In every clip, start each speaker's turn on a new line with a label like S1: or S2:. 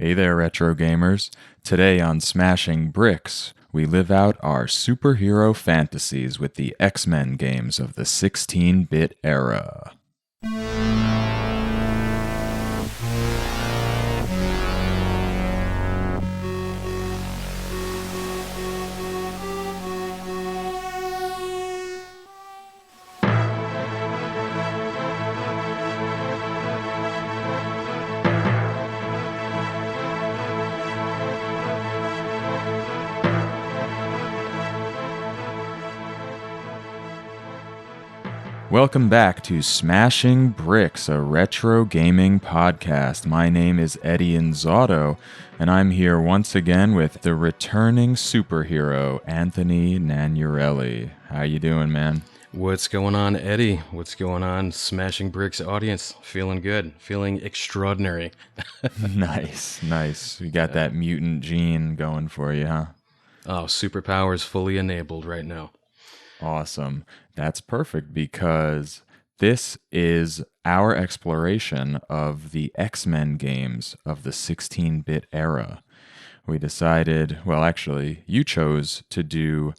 S1: Hey there, retro gamers. Today on Smashing Bricks, we live out our superhero fantasies with the X-Men games of the 16-bit era. Welcome back to Smashing Bricks, a retro gaming podcast. My name is Eddie Inzauto, and I'm here once again with the returning superhero, Anthony Gnagnarelli. How you doing, man?
S2: What's going on, Eddie? What's going on, Smashing Bricks audience? Feeling good. Feeling extraordinary.
S1: Nice. You got that mutant gene going for you, huh?
S2: Oh, superpowers fully enabled right now.
S1: Awesome. That's perfect because this is our exploration of the X-Men games of the 16-bit era. We decided, well, actually, you chose to do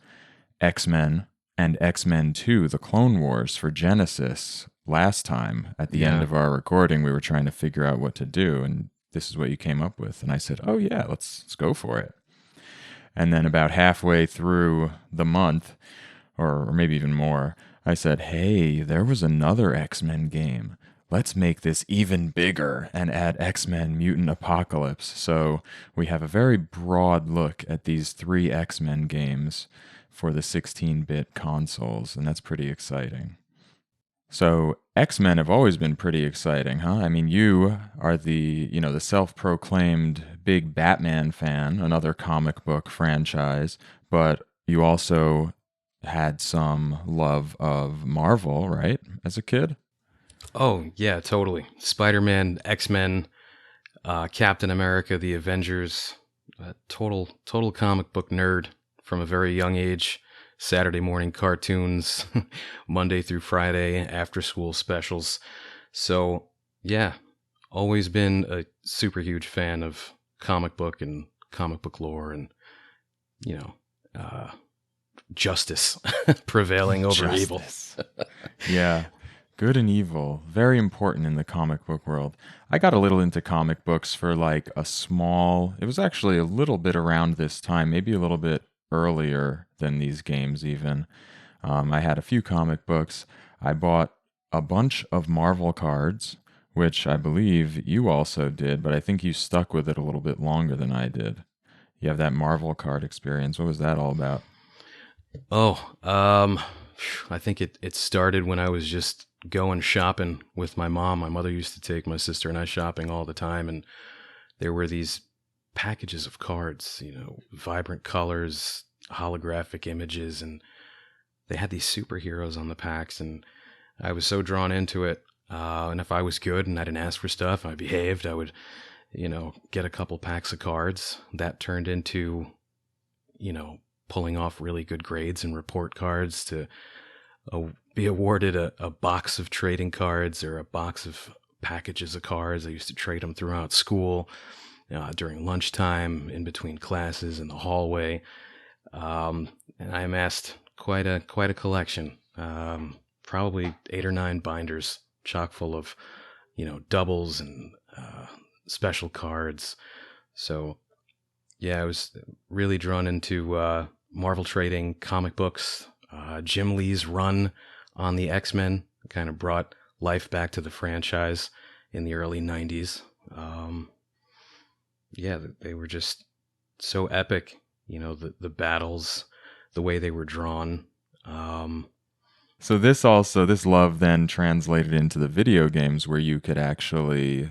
S1: X-Men and X-Men 2, The Clone Wars for Genesis last time. At the end of our recording, we were trying to figure out what to do, and this is what you came up with. And I said, oh yeah, let's go for it. And then about halfway through the month, or maybe even more, I said, hey, there was another X-Men game. Let's make this even bigger and add X-Men Mutant Apocalypse. So we have a very broad look at these three X-Men games for the 16-bit consoles, and that's pretty exciting. So X-Men have always been pretty exciting, huh? I mean, you are the self-proclaimed big Batman fan, another comic book franchise, but you also had some love of Marvel, right, as a kid?
S2: Oh, yeah, totally. Spider-Man, X-Men, Captain America, the Avengers, total comic book nerd from a very young age. Saturday morning cartoons, Monday through Friday, after-school specials. So, yeah, always been a super huge fan of comic book and comic book lore and, justice prevailing over evil.
S1: Yeah. Good and evil. Very important in the comic book world. I got a little into comic books for it was actually a little bit around this time, maybe a little bit earlier than these games even. I had a few comic books. I bought a bunch of Marvel cards, which I believe you also did, but I think you stuck with it a little bit longer than I did. You have that Marvel card experience. What was that all about?
S2: I think it started when I was just going shopping with my mom. My mother used to take my sister and I shopping all the time, and there were these packages of cards, vibrant colors, holographic images, and they had these superheroes on the packs, and I was so drawn into it. And if I was good and I didn't ask for stuff and I behaved, I would, get a couple packs of cards. That turned into, pulling off really good grades and report cards to be awarded a box of trading cards or a box of packages of cards. I used to trade them throughout school, during lunchtime, in between classes, in the hallway. And I amassed quite a collection, probably 8 or 9 binders chock full of, doubles and special cards. So, yeah, I was really drawn into Marvel trading, comic books. Jim Lee's run on the X-Men kind of brought life back to the franchise in the early 90s. They were just so epic, the battles, the way they were drawn.
S1: So this love then translated into the video games where you could actually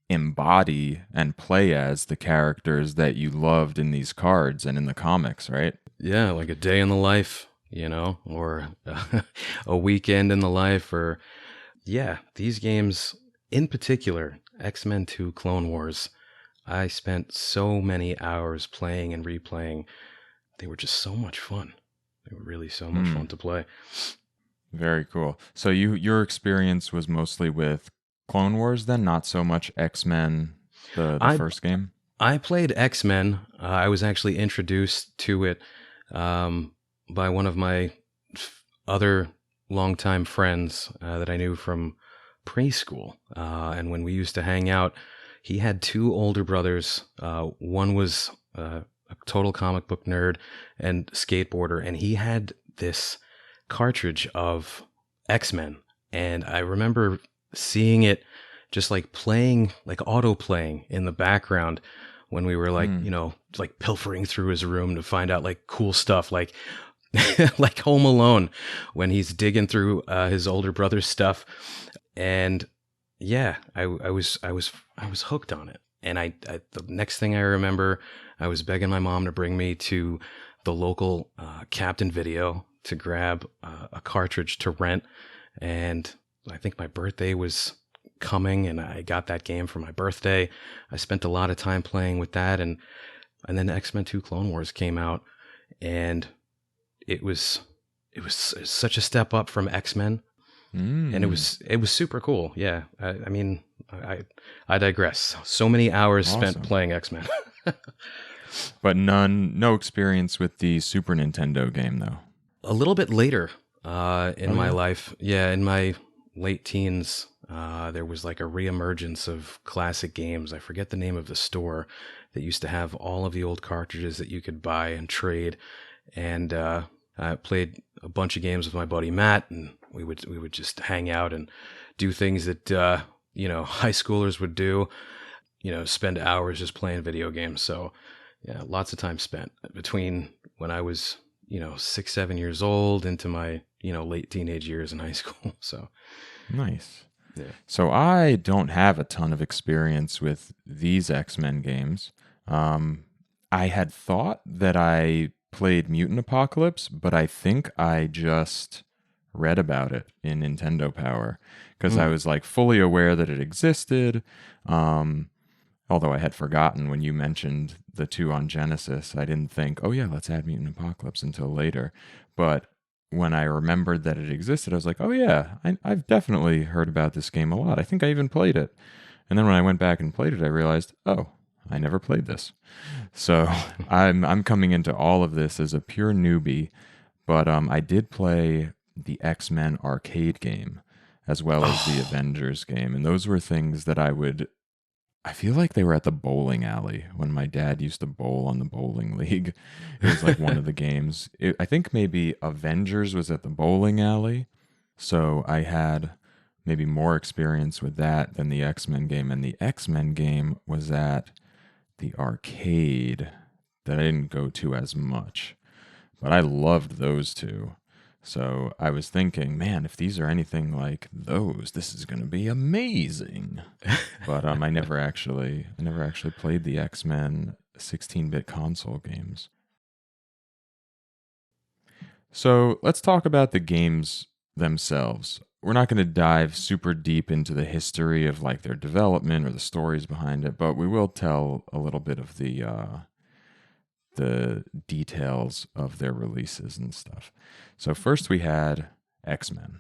S1: embody and play as the characters that you loved in these cards and in the comics, right?
S2: Yeah, like a day in the life, or a weekend in the life, or these games in particular, X-Men 2 Clone Wars, I spent so many hours playing and replaying. They were just so much fun. They were really so much fun to play.
S1: Very cool. So your experience was mostly with Clone Wars then, not so much X-Men, the first game?
S2: I played X-Men. I was actually introduced to it by one of my other longtime friends that I knew from preschool. And when we used to hang out, he had two older brothers. One was a total comic book nerd and skateboarder, and he had this cartridge of X-Men. And I remember seeing it just like playing, like auto playing in the background when we were like, like pilfering through his room to find out like cool stuff, like like Home Alone when he's digging through his older brother's stuff. And yeah, I was hooked on it. And I the next thing I remember, I was begging my mom to bring me to the local Captain Video to grab a cartridge to rent. And I think my birthday was coming, and I got that game for my birthday. I spent a lot of time playing with that, and then X-Men 2 Clone Wars came out, and it was such a step up from X-Men, and it was super cool. Yeah, I mean, I digress. So many hours spent playing X-Men.
S1: But no experience with the Super Nintendo game, though.
S2: A little bit later in my life, in my late teens, there was like a reemergence of classic games. I forget the name of the store that used to have all of the old cartridges that you could buy and trade. And I played a bunch of games with my buddy Matt, and we would just hang out and do things that high schoolers would do. Spend hours just playing video games. So yeah, lots of time spent between when I was 6, 7 years old into my late teenage years in high school. So
S1: nice.
S2: Yeah.
S1: So I don't have a ton of experience with these X-Men games. I had thought that I played Mutant Apocalypse, but I think I just read about it in Nintendo Power because I was like fully aware that it existed. Although I had forgotten when you mentioned the two on Genesis, I didn't think, oh yeah, let's add Mutant Apocalypse until later. But when I remembered that it existed, I was like, oh yeah, I've definitely heard about this game a lot. I think I even played it. And then when I went back and played it, I realized, oh, I never played this. So I'm coming into all of this as a pure newbie. But I did play the X-Men arcade game as well as the Avengers game. And those were things that I feel like they were at the bowling alley when my dad used to bowl on the bowling league. It was like one of the games. I think maybe Avengers was at the bowling alley. So I had maybe more experience with that than the X-Men game. And the X-Men game was at the arcade that I didn't go to as much. But I loved those two. So I was thinking, man, if these are anything like those, this is going to be amazing. But I never actually played the X-Men 16-bit console games. So let's talk about the games themselves. We're not going to dive super deep into the history of like their development or the stories behind it, but we will tell a little bit of the details of their releases and stuff. So first we had X-Men.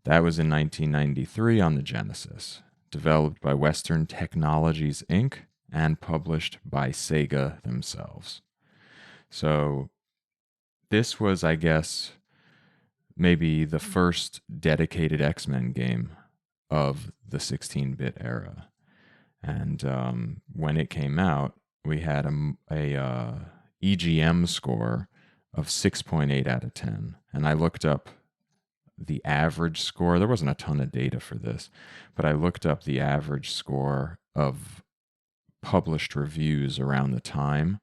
S1: That was in 1993 on the Genesis, developed by Western Technologies Inc. and published by SEGA themselves. So this was, I guess, maybe the first dedicated X-Men game of the 16-bit era. And when it came out, we had a EGM score of 6.8 out of 10. And I looked up the average score. There wasn't a ton of data for this, but I looked up the average score of published reviews around the time,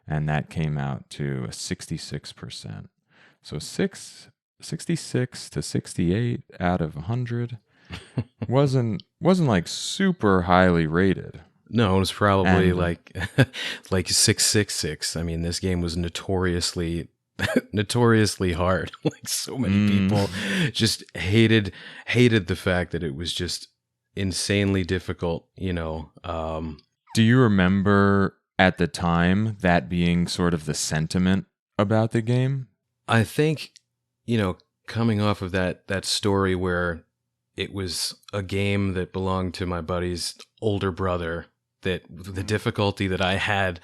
S1: and that came out to a 66%. So 66 to 68 out of 100 wasn't like super highly rated.
S2: No, it was probably like 666. I mean, this game was notoriously hard. Like so many people just hated the fact that it was just insanely difficult,
S1: Do you remember at the time that being sort of the sentiment about the game?
S2: I think, coming off of that story where it was a game that belonged to my buddy's older brother, that the difficulty that I had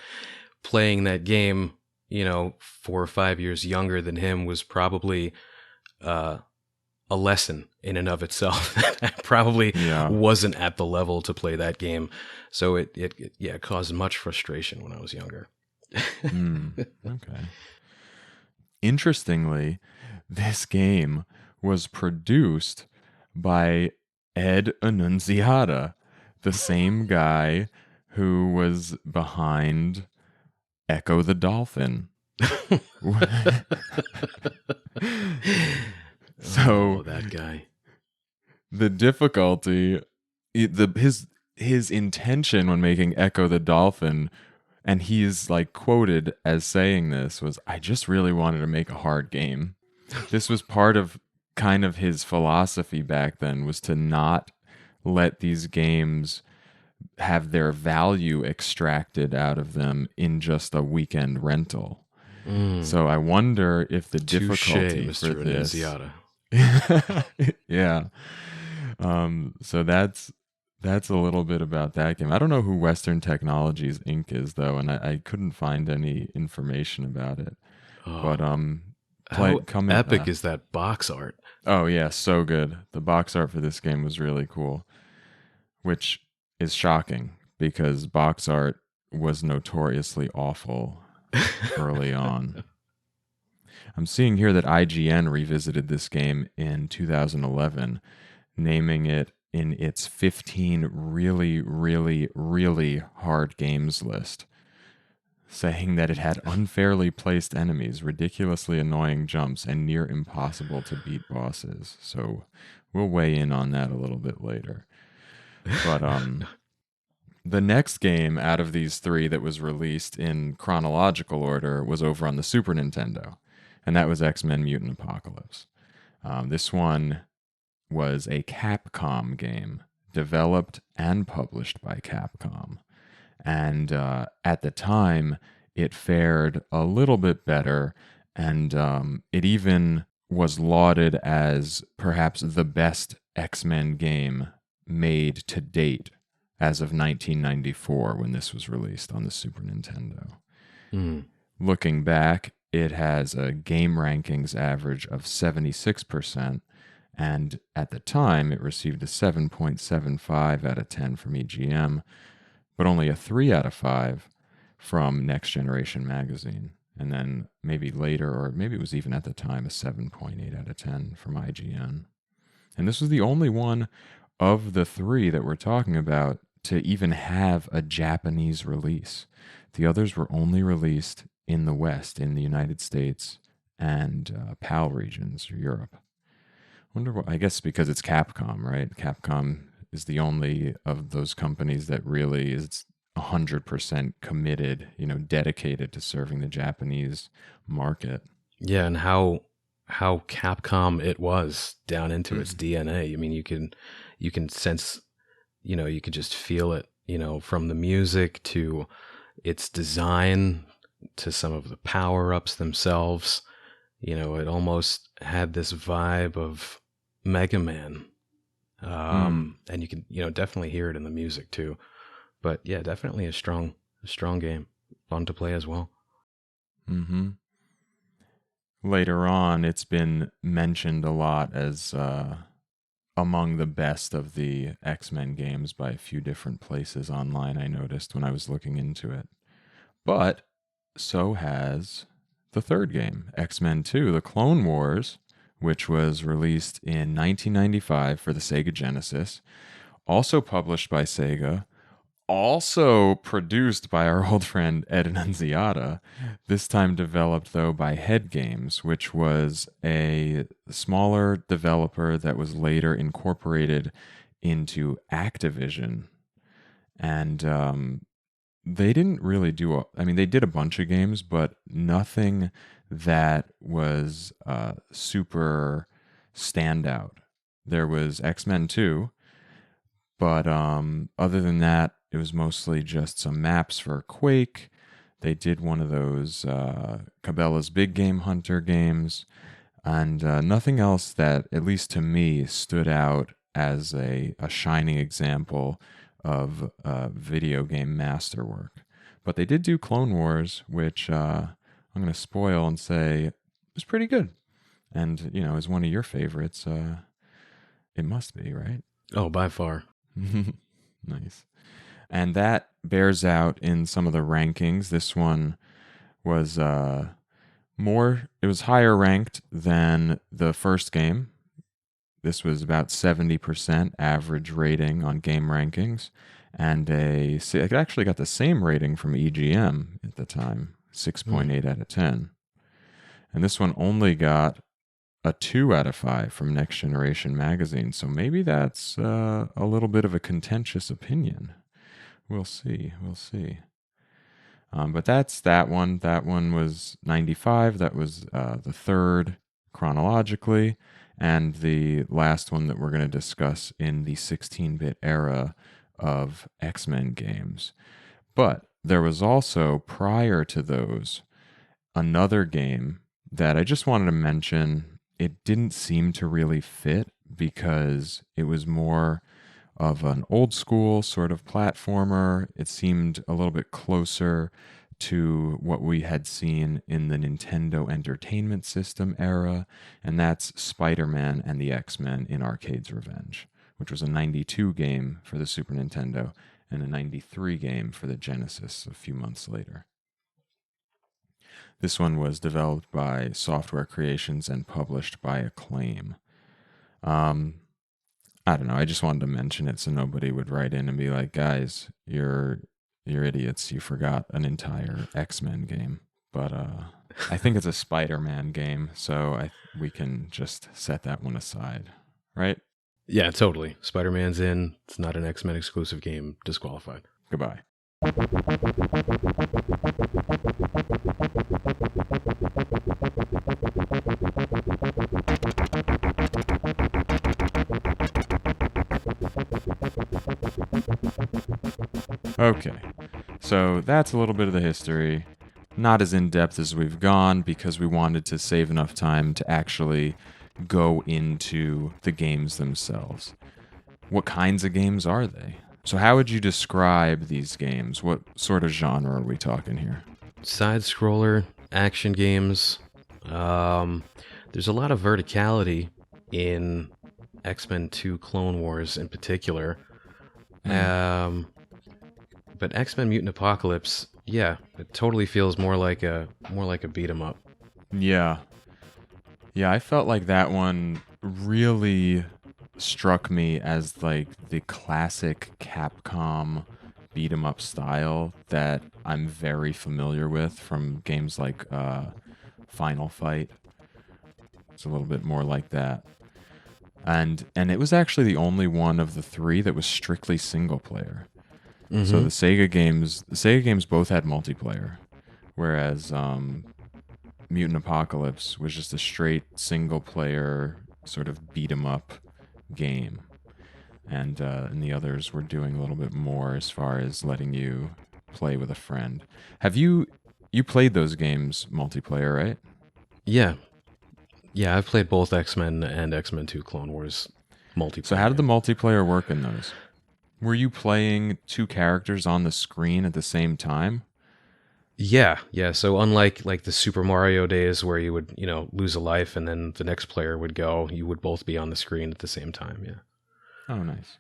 S2: playing that game, 4 or 5 years younger than him, was probably a lesson in and of itself. I probably
S1: Yeah.
S2: wasn't at the level to play that game. So it caused much frustration when I was younger.
S1: Okay. Interestingly, this game was produced by Ed Annunziata, the same guy who was behind Echo the Dolphin. So
S2: that guy.
S1: The difficulty, his intention when making Echo the Dolphin, and he's like quoted as saying this, was, I just really wanted to make a hard game. This was part of kind of his philosophy back then, was to not let these games have their value extracted out of them in just a weekend rental. So I wonder if the difficulty
S2: Touché,
S1: for
S2: Mr.
S1: this,
S2: Annunziata.
S1: yeah. So that's a little bit about that game. I don't know who Western Technologies Inc. is though, and I couldn't find any information about it. But
S2: how epic is that box art?
S1: Oh yeah, so good. The box art for this game was really cool, which is shocking because box art was notoriously awful early on. I'm seeing here that IGN revisited this game in 2011, naming it in its 15 really, really, really hard games list, saying that it had unfairly placed enemies, ridiculously annoying jumps, and near impossible to beat bosses. So we'll weigh in on that a little bit later. But the next game out of these three that was released in chronological order was over on the Super Nintendo, and that was X-Men Mutant Apocalypse. This one was a Capcom game, developed and published by Capcom. And at the time, it fared a little bit better, and it even was lauded as perhaps the best X-Men game made to date as of 1994 when this was released on the Super Nintendo. Looking back, it has a game rankings average of 76%, and at the time, it received a 7.75 out of 10 from EGM, but only a 3 out of 5 from Next Generation Magazine. And then maybe later, or maybe it was even at the time, a 7.8 out of 10 from IGN. And this was the only one of the three that we're talking about to even have a Japanese release. The others were only released in the West, in the United States and PAL regions, or Europe. Wonder what, I guess because it's Capcom, right? Capcom is the only of those companies that really is 100% committed, dedicated to serving the Japanese market.
S2: Yeah, and how Capcom it was down into its DNA. I mean, you can sense, you could just feel it, from the music to its design to some of the power-ups themselves. It almost had this vibe of Mega Man. And you can, definitely hear it in the music too. But yeah, definitely a strong game. Fun to play as well.
S1: Mm-hmm. Later on, it's been mentioned a lot as among the best of the X-Men games by a few different places online, I noticed when I was looking into it. But so has the third game, X-Men 2, The Clone Wars, which was released in 1995 for the SEGA Genesis, also published by Sega, also produced by our old friend Ed Annunziata, this time developed, though, by Head Games, which was a smaller developer that was later incorporated into Activision. And they didn't really do they did a bunch of games, but nothing that was super standout. There was X-Men 2, but other than that, it was mostly just some maps for Quake. They did one of those Cabela's Big Game Hunter games, and nothing else that, at least to me, stood out as a shining example of video game masterwork. But they did do Clone Wars, which I'm going to spoil and say was pretty good. And, is one of your favorites. It must be, right?
S2: Oh, by far.
S1: Nice. And that bears out in some of the rankings. This one was it was higher ranked than the first game. This was about 70% average rating on game rankings. And it actually got the same rating from EGM at the time, 6.8 out of 10. And this one only got a 2 out of 5 from Next Generation magazine. So maybe that's a little bit of a contentious opinion. We'll see. But that's that one. That one was 95. That was the third chronologically. And the last one that we're going to discuss in the 16-bit era of X-Men games. But there was also, prior to those, another game that I just wanted to mention. It didn't seem to really fit because it was more of an old school sort of platformer. It seemed a little bit closer to what we had seen in the Nintendo Entertainment System era, and that's Spider-Man and the X-Men in Arcade's Revenge, which was a 92 game for the Super Nintendo and a 93 game for the Genesis a few months later. This one was developed by Software Creations and published by Acclaim. I don't know. I just wanted to mention it so nobody would write in and be like, guys, you're idiots. You forgot an entire X-Men game. But I think it's a Spider-Man game, so we can just set that one aside, right?
S2: Yeah, totally. Spider-Man's in. It's not an X-Men exclusive game. Disqualified.
S1: Goodbye. Okay, so that's a little bit of the history. Not as in-depth as we've gone because we wanted to save enough time to actually go into the games themselves. What kinds of games are they? So how would you describe these games? What sort of genre are we talking here?
S2: Side-scroller, action games. There's a lot of verticality in X-Men 2 Clone Wars in particular. But X-Men Mutant Apocalypse, yeah, it totally feels more like a beat 'em up.
S1: Yeah. Yeah, I felt like that one really struck me as like the classic Capcom beat 'em up style that I'm very familiar with from games like Final Fight. It's a little bit more like that. And it was actually the only one of the three that was strictly single player. Mm-hmm. So the Sega games both had multiplayer, whereas Mutant Apocalypse was just a straight single player sort of beat 'em up game, and the others were doing a little bit more as far as letting you play with a friend. Have you played those games multiplayer, right?
S2: Yeah, I've played both X-Men and X-Men 2 Clone Wars multiplayer.
S1: So how did the multiplayer work in those? Were you playing two characters on the screen at the same time?
S2: Yeah. So unlike like the Super Mario days where you would, lose a life and then the next player would go, you would both be on the screen at the same time. Yeah.
S1: Oh, nice.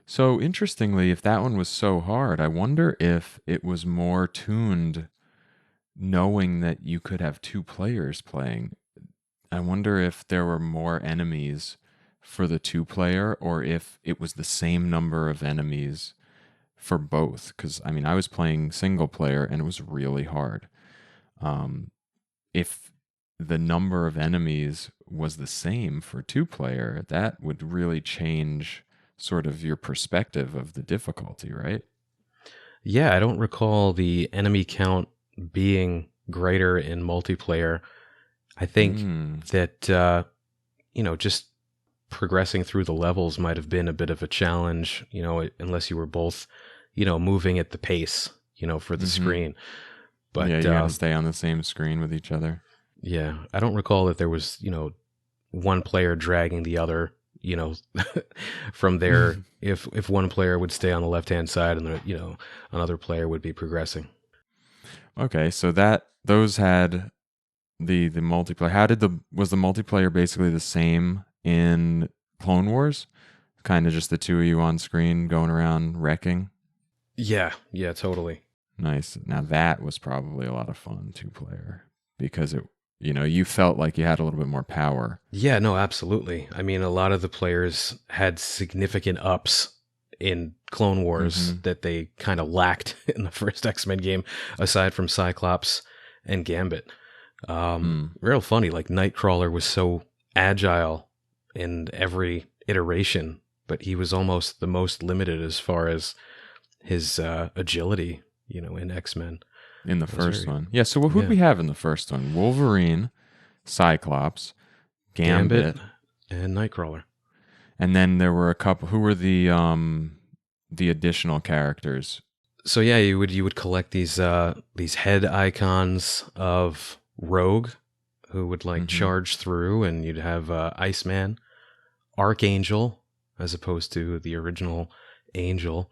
S1: So interestingly, if that one was so hard, I wonder if it was more tuned knowing that you could have two players playing. I wonder if there were more enemies for the two-player, or if it was the same number of enemies for both. Because, I was playing single-player, and it was really hard. If the number of enemies was the same for two-player, that would really change sort of your perspective of the difficulty, right?
S2: Yeah, I don't recall the enemy count being greater in multiplayer. I think that, just progressing through the levels might have been a bit of a challenge, unless you were both, moving at the pace, for the screen. But
S1: yeah, you gotta stay on the same screen with each other.
S2: Yeah, I don't recall that there was, one player dragging the other, from there, if one player would stay on the left-hand side and another player would be progressing.
S1: Okay, so those had the multiplayer. Was the multiplayer basically the same in Clone Wars? Kind of just the two of you on screen going around wrecking?
S2: Yeah, totally.
S1: Nice. Now that was probably a lot of fun, 2-player, because you felt like you had a little bit more power.
S2: Yeah, no, absolutely. I mean, a lot of the players had significant ups in Clone Wars that they kind of lacked in the first X-Men game, aside from Cyclops and Gambit. Real funny, like Nightcrawler was so agile in every iteration, but he was almost the most limited as far as his agility, in X-Men.
S1: In the first one. Yeah, so who did we have in the first one? Wolverine, Cyclops, Gambit,
S2: and Nightcrawler.
S1: And then there were a couple. Who were the additional characters?
S2: So yeah, you would collect these head icons of Rogue, who would charge through, and you'd have Iceman, Archangel, as opposed to the original Angel,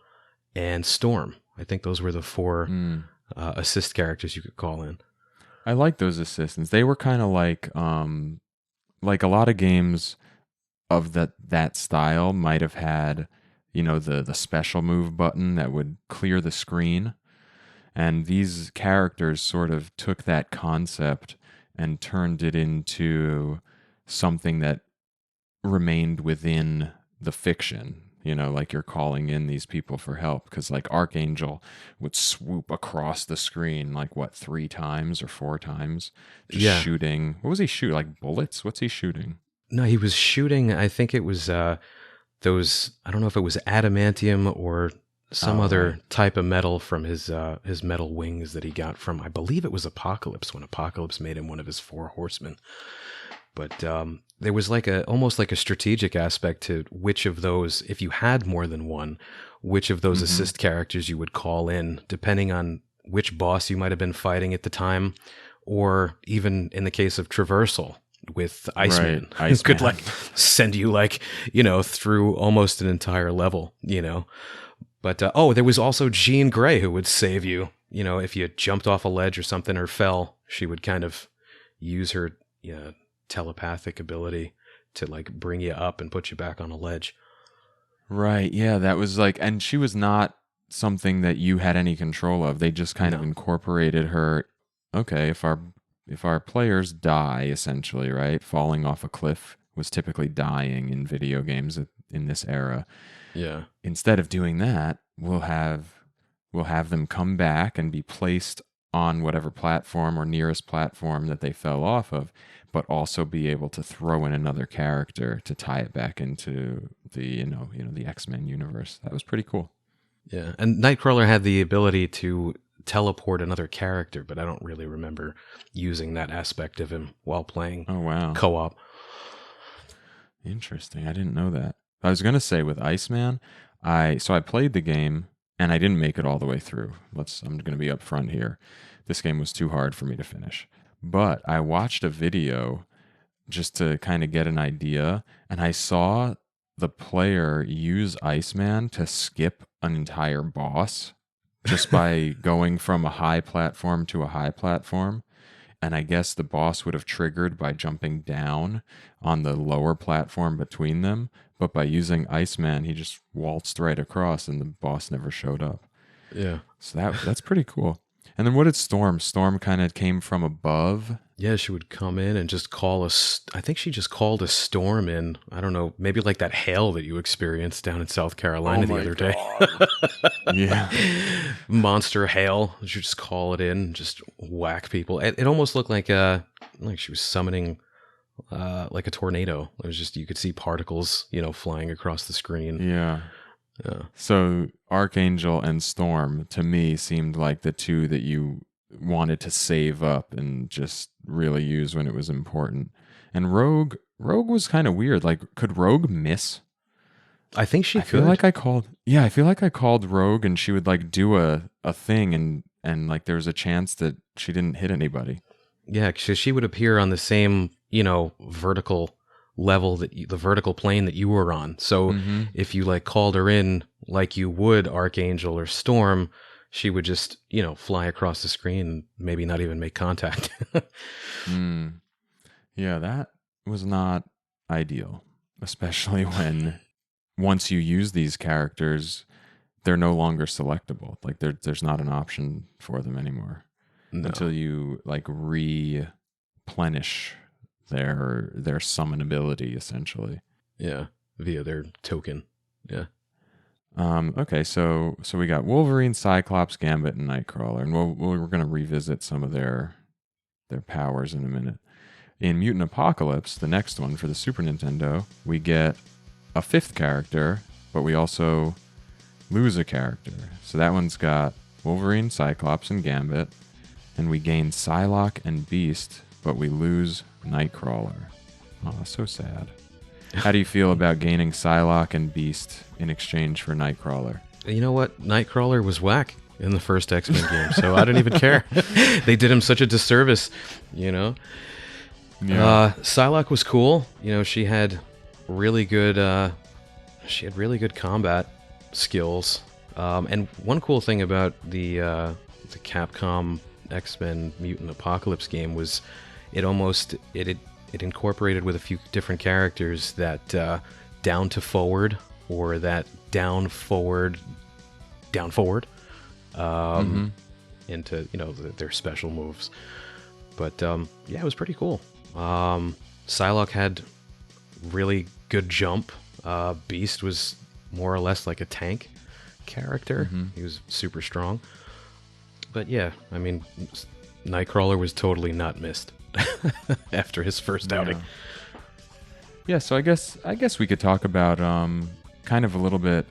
S2: and Storm. I think those were the 4 assist characters you could call in.
S1: I like those assistants. They were kind of like a lot of games of that style might have had, the special move button that would clear the screen. And these characters sort of took that concept and turned it into something that remained within the fiction. Like you're calling in these people for help, because like Archangel would swoop across the screen 3 times or 4 times, just shooting. What was he shooting? Like bullets? What's he shooting?
S2: No, he was shooting. I think it was those. I don't know if it was adamantium or some other type of metal from his metal wings that he got from. I believe it was Apocalypse, when Apocalypse made him one of his 4 horsemen. But there was almost like a strategic aspect to which of those, if you had more than one, which of those assist characters you would call in, depending on which boss you might have been fighting at the time, or even in the case of Traversal with Iceman,
S1: right.
S2: who could send you through almost an entire level, But there was also Jean Grey, who would save you, if you jumped off a ledge or something or fell. She would kind of use her telepathic ability to bring you up and put you back on a ledge.
S1: Right. Yeah, that was and she was not something that you had any control of. They just kind of incorporated her. Okay, if our players die, essentially, right? Falling off a cliff was typically dying in video games in this era.
S2: Yeah.
S1: Instead of doing that, we'll have them come back and be placed on whatever platform or nearest platform that they fell off of, but also be able to throw in another character to tie it back into the the X-Men universe. That was pretty cool.
S2: Yeah, and Nightcrawler had the ability to teleport another character, but I don't really remember using that aspect of him while playing co-op.
S1: Interesting. I didn't know that. I was going to say with Iceman, I played the game and I didn't make it all the way through. I'm going to be upfront here. This game was too hard for me to finish. But I watched a video just to kind of get an idea, and I saw the player use Iceman to skip an entire boss just by going from a high platform to a high platform. And I guess the boss would have triggered by jumping down on the lower platform between them. But by using Iceman, he just waltzed right across and the boss never showed up.
S2: Yeah.
S1: So that's pretty cool. And then what did Storm? Storm kind of came from above.
S2: Yeah, she would come in and just I think she just called a storm in. I don't know, maybe like that hail that you experienced down in South Carolina the other day.
S1: Yeah.
S2: Monster hail. She just call it in, just whack people. It almost looked like she was summoning like a tornado. It was just, you could see particles, flying across the screen.
S1: Yeah.
S2: Yeah.
S1: So Archangel and Storm, to me, seemed like the two that you wanted to save up and just really use when it was important. And Rogue was kind of weird. Could Rogue miss?
S2: I think she could.
S1: I feel like I called Rogue and she would do a thing and there was a chance that she didn't hit anybody.
S2: Yeah, because she would appear on the same, vertical level the vertical plane that you were on. So if you like called her in like you would Archangel or Storm, she would just, fly across the screen and maybe not even make contact.
S1: Yeah, that was not ideal, especially when once you use these characters, they're no longer selectable. Like there's not an option for them anymore until you like replenish their summon ability, essentially.
S2: Yeah, via their token. Yeah.
S1: Okay, so we got Wolverine, Cyclops, Gambit, and Nightcrawler, and we're going to revisit some of their powers in a minute. In Mutant Apocalypse, the next one for the Super Nintendo, we get a fifth character, but we also lose a character. So that one's got Wolverine, Cyclops, and Gambit, and we gain Psylocke and Beast, but we lose Nightcrawler. Oh, so sad. How do you feel about gaining Psylocke and Beast in exchange for Nightcrawler?
S2: You know what? Nightcrawler was whack in the first X-Men game, so I don't even care. They did him such a disservice, Yeah. Psylocke was cool. She had really good combat skills. And one cool thing about the Capcom X-Men Mutant Apocalypse game was it incorporated with a few different characters that down to forward or that down forward into their special moves. But it was pretty cool. Psylocke had really good jump. Beast was more or less like a tank character. He was super strong. But yeah, I mean, Nightcrawler was totally not missed after his first outing.
S1: Yeah, so I guess we could talk about kind of a little bit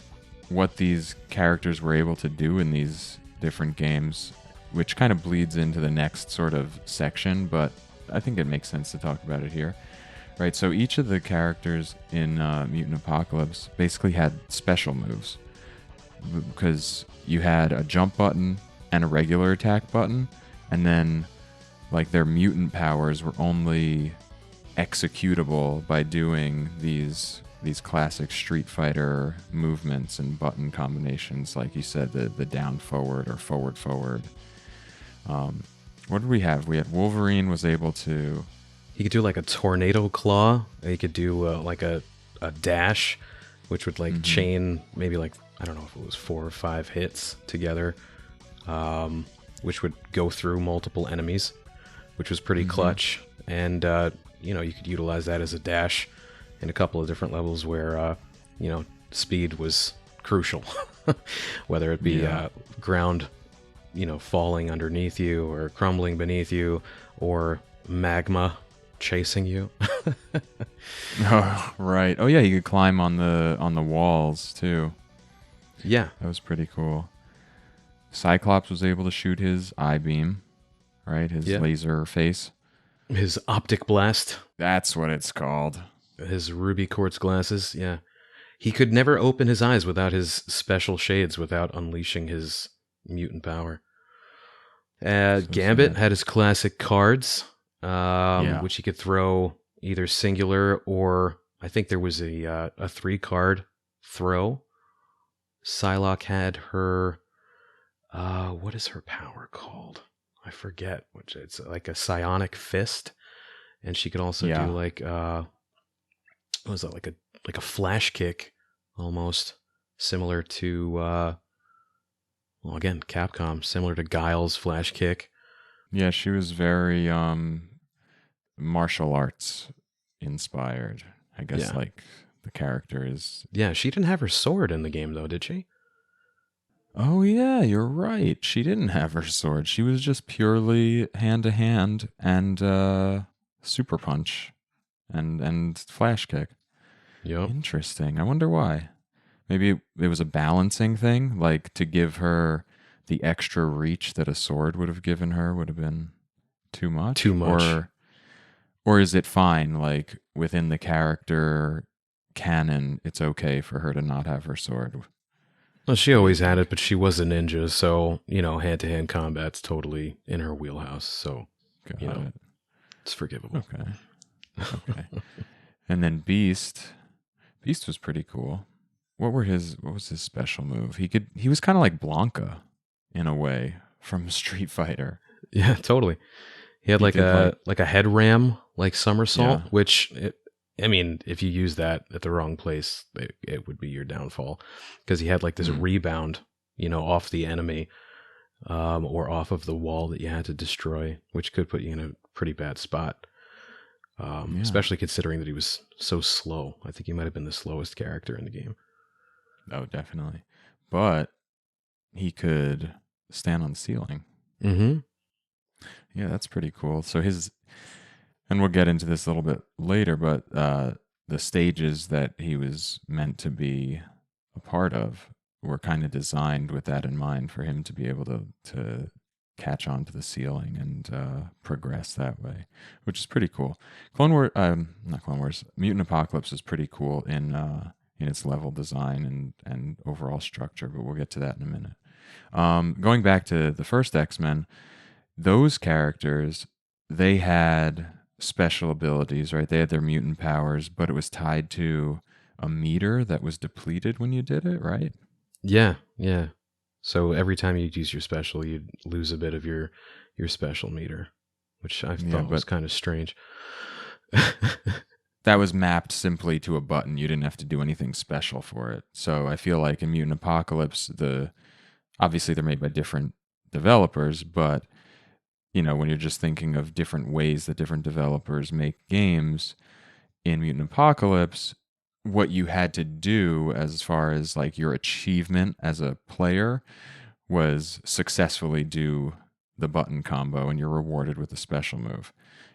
S1: what these characters were able to do in these different games, which kind of bleeds into the next sort of section, but I think it makes sense to talk about it here. Right, so each of the characters in Mutant Apocalypse basically had special moves, because you had a jump button and a regular attack button, and then like their mutant powers were only executable by doing these classic Street Fighter movements and button combinations, like you said, the down forward or forward. What did we have? We had Wolverine was able to...
S2: He could do like a tornado claw. He could do like a dash, which would like chain maybe like, I don't know if it was 4 or 5 hits together, which would go through multiple enemies, which was pretty clutch. And, you could utilize that as a dash in a couple of different levels where, speed was crucial, whether it be ground, falling underneath you or crumbling beneath you or magma chasing you.
S1: Oh, right. Oh yeah, you could climb on the walls too.
S2: Yeah,
S1: that was pretty cool. Cyclops was able to shoot his eye beam, right? His laser face.
S2: His optic blast.
S1: That's what it's called.
S2: His ruby quartz glasses, yeah. He could never open his eyes without his special shades, without unleashing his mutant power. Gambit had his classic cards, which he could throw either singular or I think there was a 3-card throw. Psylocke had her, what is her power called? I forget. Which it's like a psionic fist, and she could also do like what was that, like a flash kick, almost similar to well, again, Capcom, similar to Guile's flash kick.
S1: Yeah, she was very martial arts inspired. I guess like the character is.
S2: Yeah, she didn't have her sword in the game though, did she?
S1: Oh yeah, you're right. She didn't have her sword. She was just purely hand to hand and super punch and flash kick.
S2: Yep.
S1: Interesting. I wonder why. Maybe it was a balancing thing, like to give her the extra reach that a sword would have given her would have been too much.
S2: Too much.
S1: Or is it fine, like within the character canon, it's okay for her to not have her sword?
S2: Well, she always had it, but she was a ninja, so, hand-to-hand combat's totally in her wheelhouse, so, it's forgivable.
S1: Okay. And then Beast was pretty cool. What was his special move? He was kind of like Blanca in a way from Street Fighter.
S2: Yeah, totally. He had
S1: He
S2: like
S1: could,
S2: a head ram, like somersault,
S1: Yeah.
S2: which I mean, if you use that at the wrong place, it would be your downfall, because he had like this rebound, off the enemy, or off of the wall that you had to destroy, which could put you in a pretty bad spot. Especially considering that he was so slow. I think he might have been the slowest character in the game.
S1: Oh, definitely. But he could stand on the ceiling.
S2: Mm-hmm.
S1: Yeah, that's pretty cool. So and we'll get into this a little bit later, but the stages that he was meant to be a part of were kind of designed with that in mind, for him to be able to catch onto the ceiling and progress that way, which is pretty cool. Not Clone Wars, Mutant Apocalypse is pretty cool in its level design and overall structure, but we'll get to that in a minute. Going back to the first X-Men, those characters, they had special abilities, right? They had their mutant powers, but it was tied to a meter that was depleted when you did it, right?
S2: Yeah, yeah. So every time you'd use your special, you'd lose a bit of your special meter, which I thought was kind of strange.
S1: That was mapped simply to a button. You didn't have to do anything special for it. So I feel like in Mutant Apocalypse, obviously they're made by different developers, but when you're just thinking of different ways that different developers make games, in Mutant Apocalypse, what you had to do as far as like your achievement as a player was successfully do the button combo, and you're rewarded with a special move.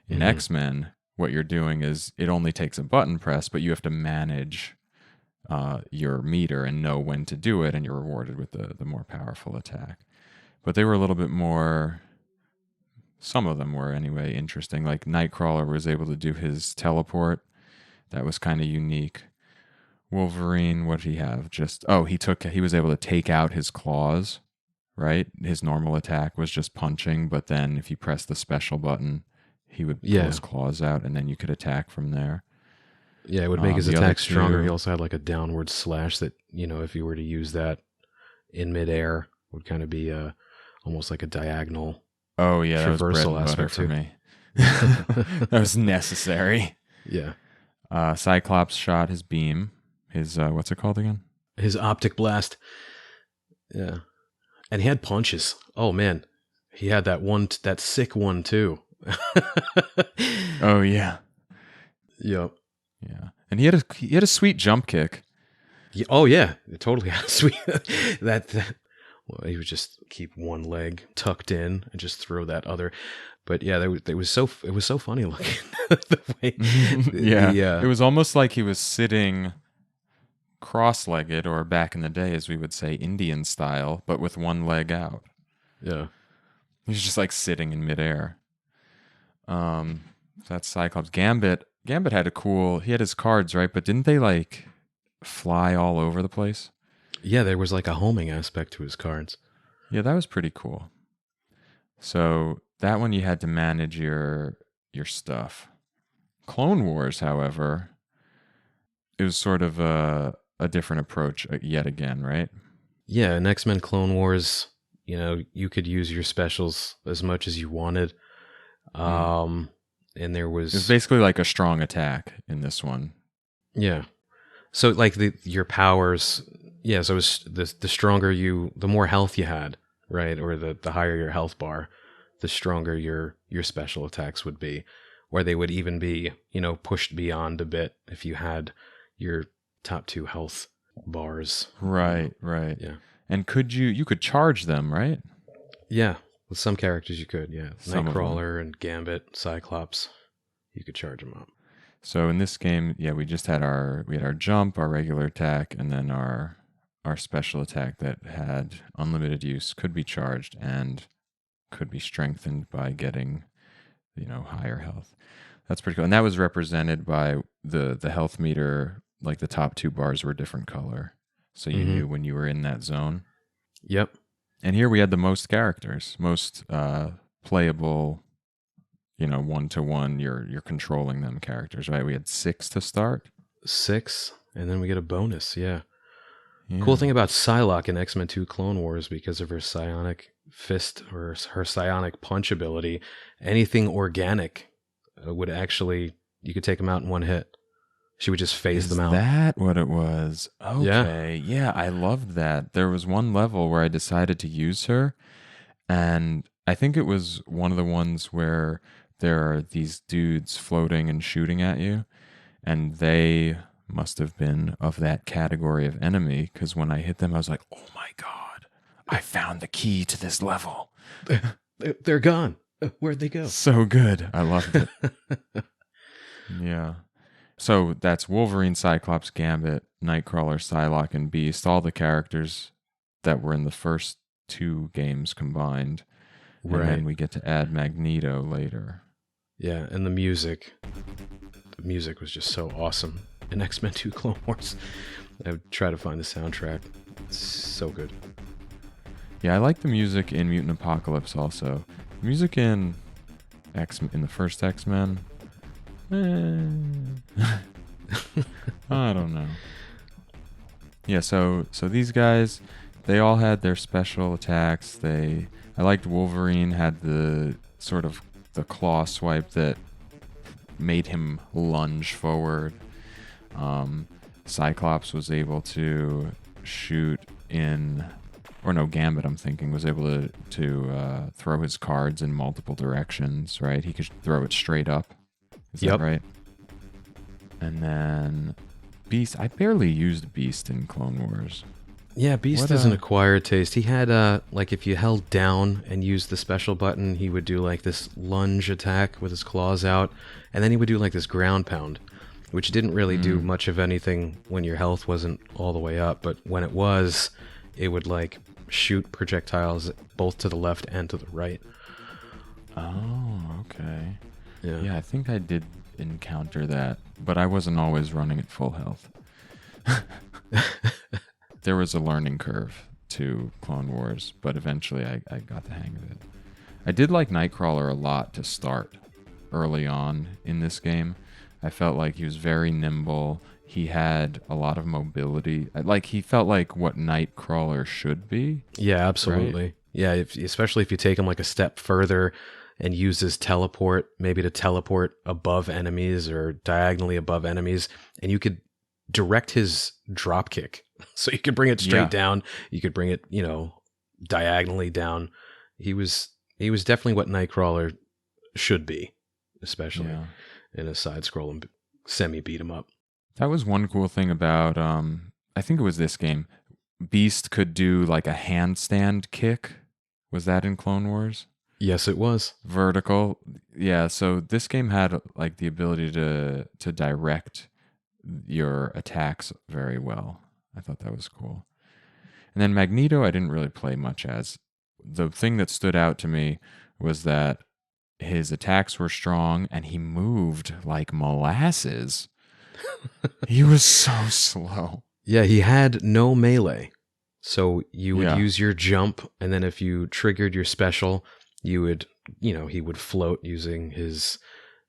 S1: In X-Men, what you're doing is it only takes a button press, but you have to manage your meter and know when to do it, and you're rewarded with the more powerful attack. But they were a little bit more... Some of them were, anyway, interesting. Like Nightcrawler was able to do his teleport. That was kind of unique. Wolverine, what did he have? He was able to take out his claws, right? His normal attack was just punching, but then if you press the special button, he would pull his claws out, and then you could attack from there.
S2: Yeah, it would make his attack stronger. He also had like a downward slash that, if you were to use that in midair, would kind of be almost like a diagonal.
S1: Oh yeah,
S2: traversal
S1: that was bread and butter
S2: aspect
S1: for me. That was necessary.
S2: Yeah.
S1: Cyclops shot his beam. His what's it called again?
S2: His optic blast. Yeah. And he had punches. Oh man, he had that sick one too.
S1: Oh yeah.
S2: Yep.
S1: Yeah, and he had a sweet jump kick.
S2: Yeah, oh yeah, it totally had a sweet that. Well, he would just keep one leg tucked in and just throw that other. But yeah, it was so funny looking. The way,
S1: it was almost like he was sitting cross-legged, or back in the day, as we would say, Indian style, but with one leg out.
S2: Yeah,
S1: he was just like sitting in midair. That's Cyclops. Gambit had he had his cards, right? But didn't they like fly all over the place?
S2: Yeah, there was like a homing aspect to his cards.
S1: Yeah, that was pretty cool. So that one you had to manage your stuff. Clone Wars, however, it was sort of a different approach yet again, right?
S2: Yeah, in X-Men Clone Wars, you could use your specials as much as you wanted. And there was...
S1: It was basically like a strong attack in this one.
S2: Yeah. So like your powers... Yeah, so it was the stronger the more health you had, right? Or the higher your health bar, the stronger your special attacks would be. Or they would even be, pushed beyond a bit if you had your top 2 health bars.
S1: Right.
S2: Yeah.
S1: And you could charge them, right?
S2: Yeah. With some characters you could, yeah. Nightcrawler and Gambit, Cyclops, you could charge them up.
S1: So in this game, yeah, we had our jump, our regular attack, and then our special attack that had unlimited use, could be charged, and could be strengthened by getting, higher health. That's pretty cool. And that was represented by the health meter, like the top 2 bars were a different color. So you knew when you were in that zone.
S2: Yep.
S1: And here we had the most characters, most playable, 1-to-1, you're controlling them characters, right? We had 6 to start.
S2: 6, and then we get a bonus. Yeah.
S1: Yeah.
S2: Cool thing about Psylocke in X-Men 2 Clone Wars, because of her psionic fist or her psionic punch ability, anything organic would actually, you could take them out in one hit. She would just phase them out.
S1: Is that what it was? Okay. Yeah, I loved that. There was one level where I decided to use her, and I think it was one of the ones where there are these dudes floating and shooting at you, and they must have been of that category of enemy, because when I hit them, I was like, oh my God, I found the key to this level.
S2: They're gone. Where'd they go?
S1: So good. I loved it. Yeah. So that's Wolverine, Cyclops, Gambit, Nightcrawler, Psylocke, and Beast, all the characters that were in the first 2 games combined.
S2: Right.
S1: And then we get to add Magneto later.
S2: Yeah, and the music. The music was just so awesome in X-Men 2 Clone Wars. I would try to find the soundtrack. It's so good.
S1: Yeah, I like the music in Mutant Apocalypse also. Music in the first X-Men, I don't know. Yeah, so these guys, they all had their special attacks. I liked Wolverine had the sort of the claw swipe that made him lunge forward. Cyclops was able to shoot in, or no, Gambit, I'm thinking, was able to throw his cards in multiple directions, right? He could throw it straight up. Is that right? And then Beast, I barely used Beast in Clone Wars.
S2: Yeah, Beast is an acquired taste. He had, like, if you held down and used the special button, he would do, like, this lunge attack with his claws out, and then he would do, like, this ground pound, which didn't really do much of anything when your health wasn't all the way up, but when it was, it would, like, shoot projectiles both to the left and to the right.
S1: Oh, okay.
S2: Yeah,
S1: I think I did encounter that, but I wasn't always running at full health. There was a learning curve to Clone Wars, but eventually I got the hang of it. I did like Nightcrawler a lot to start early on in this game. I felt like he was very nimble. He had a lot of mobility. Like, he felt like what Nightcrawler should be.
S2: Yeah, absolutely. Right? Yeah, especially if you take him like a step further and use his teleport, maybe to teleport above enemies or diagonally above enemies, and you could direct his drop kick. So you could bring it straight down. You could bring it, diagonally down. He was definitely what Nightcrawler should be, especially in a side-scrolling semi-beat 'em up.
S1: That was one cool thing about, I think it was this game. Beast could do like a handstand kick. Was that in Clone Wars?
S2: Yes, it was.
S1: Vertical. Yeah, so this game had like the ability to direct your attacks very well. I thought that was cool. And then Magneto, I didn't really play much as. The thing that stood out to me was that his attacks were strong and he moved like molasses. He was so slow.
S2: Yeah, he had no melee. So you would use your jump, and then if you triggered your special, you would, he would float using his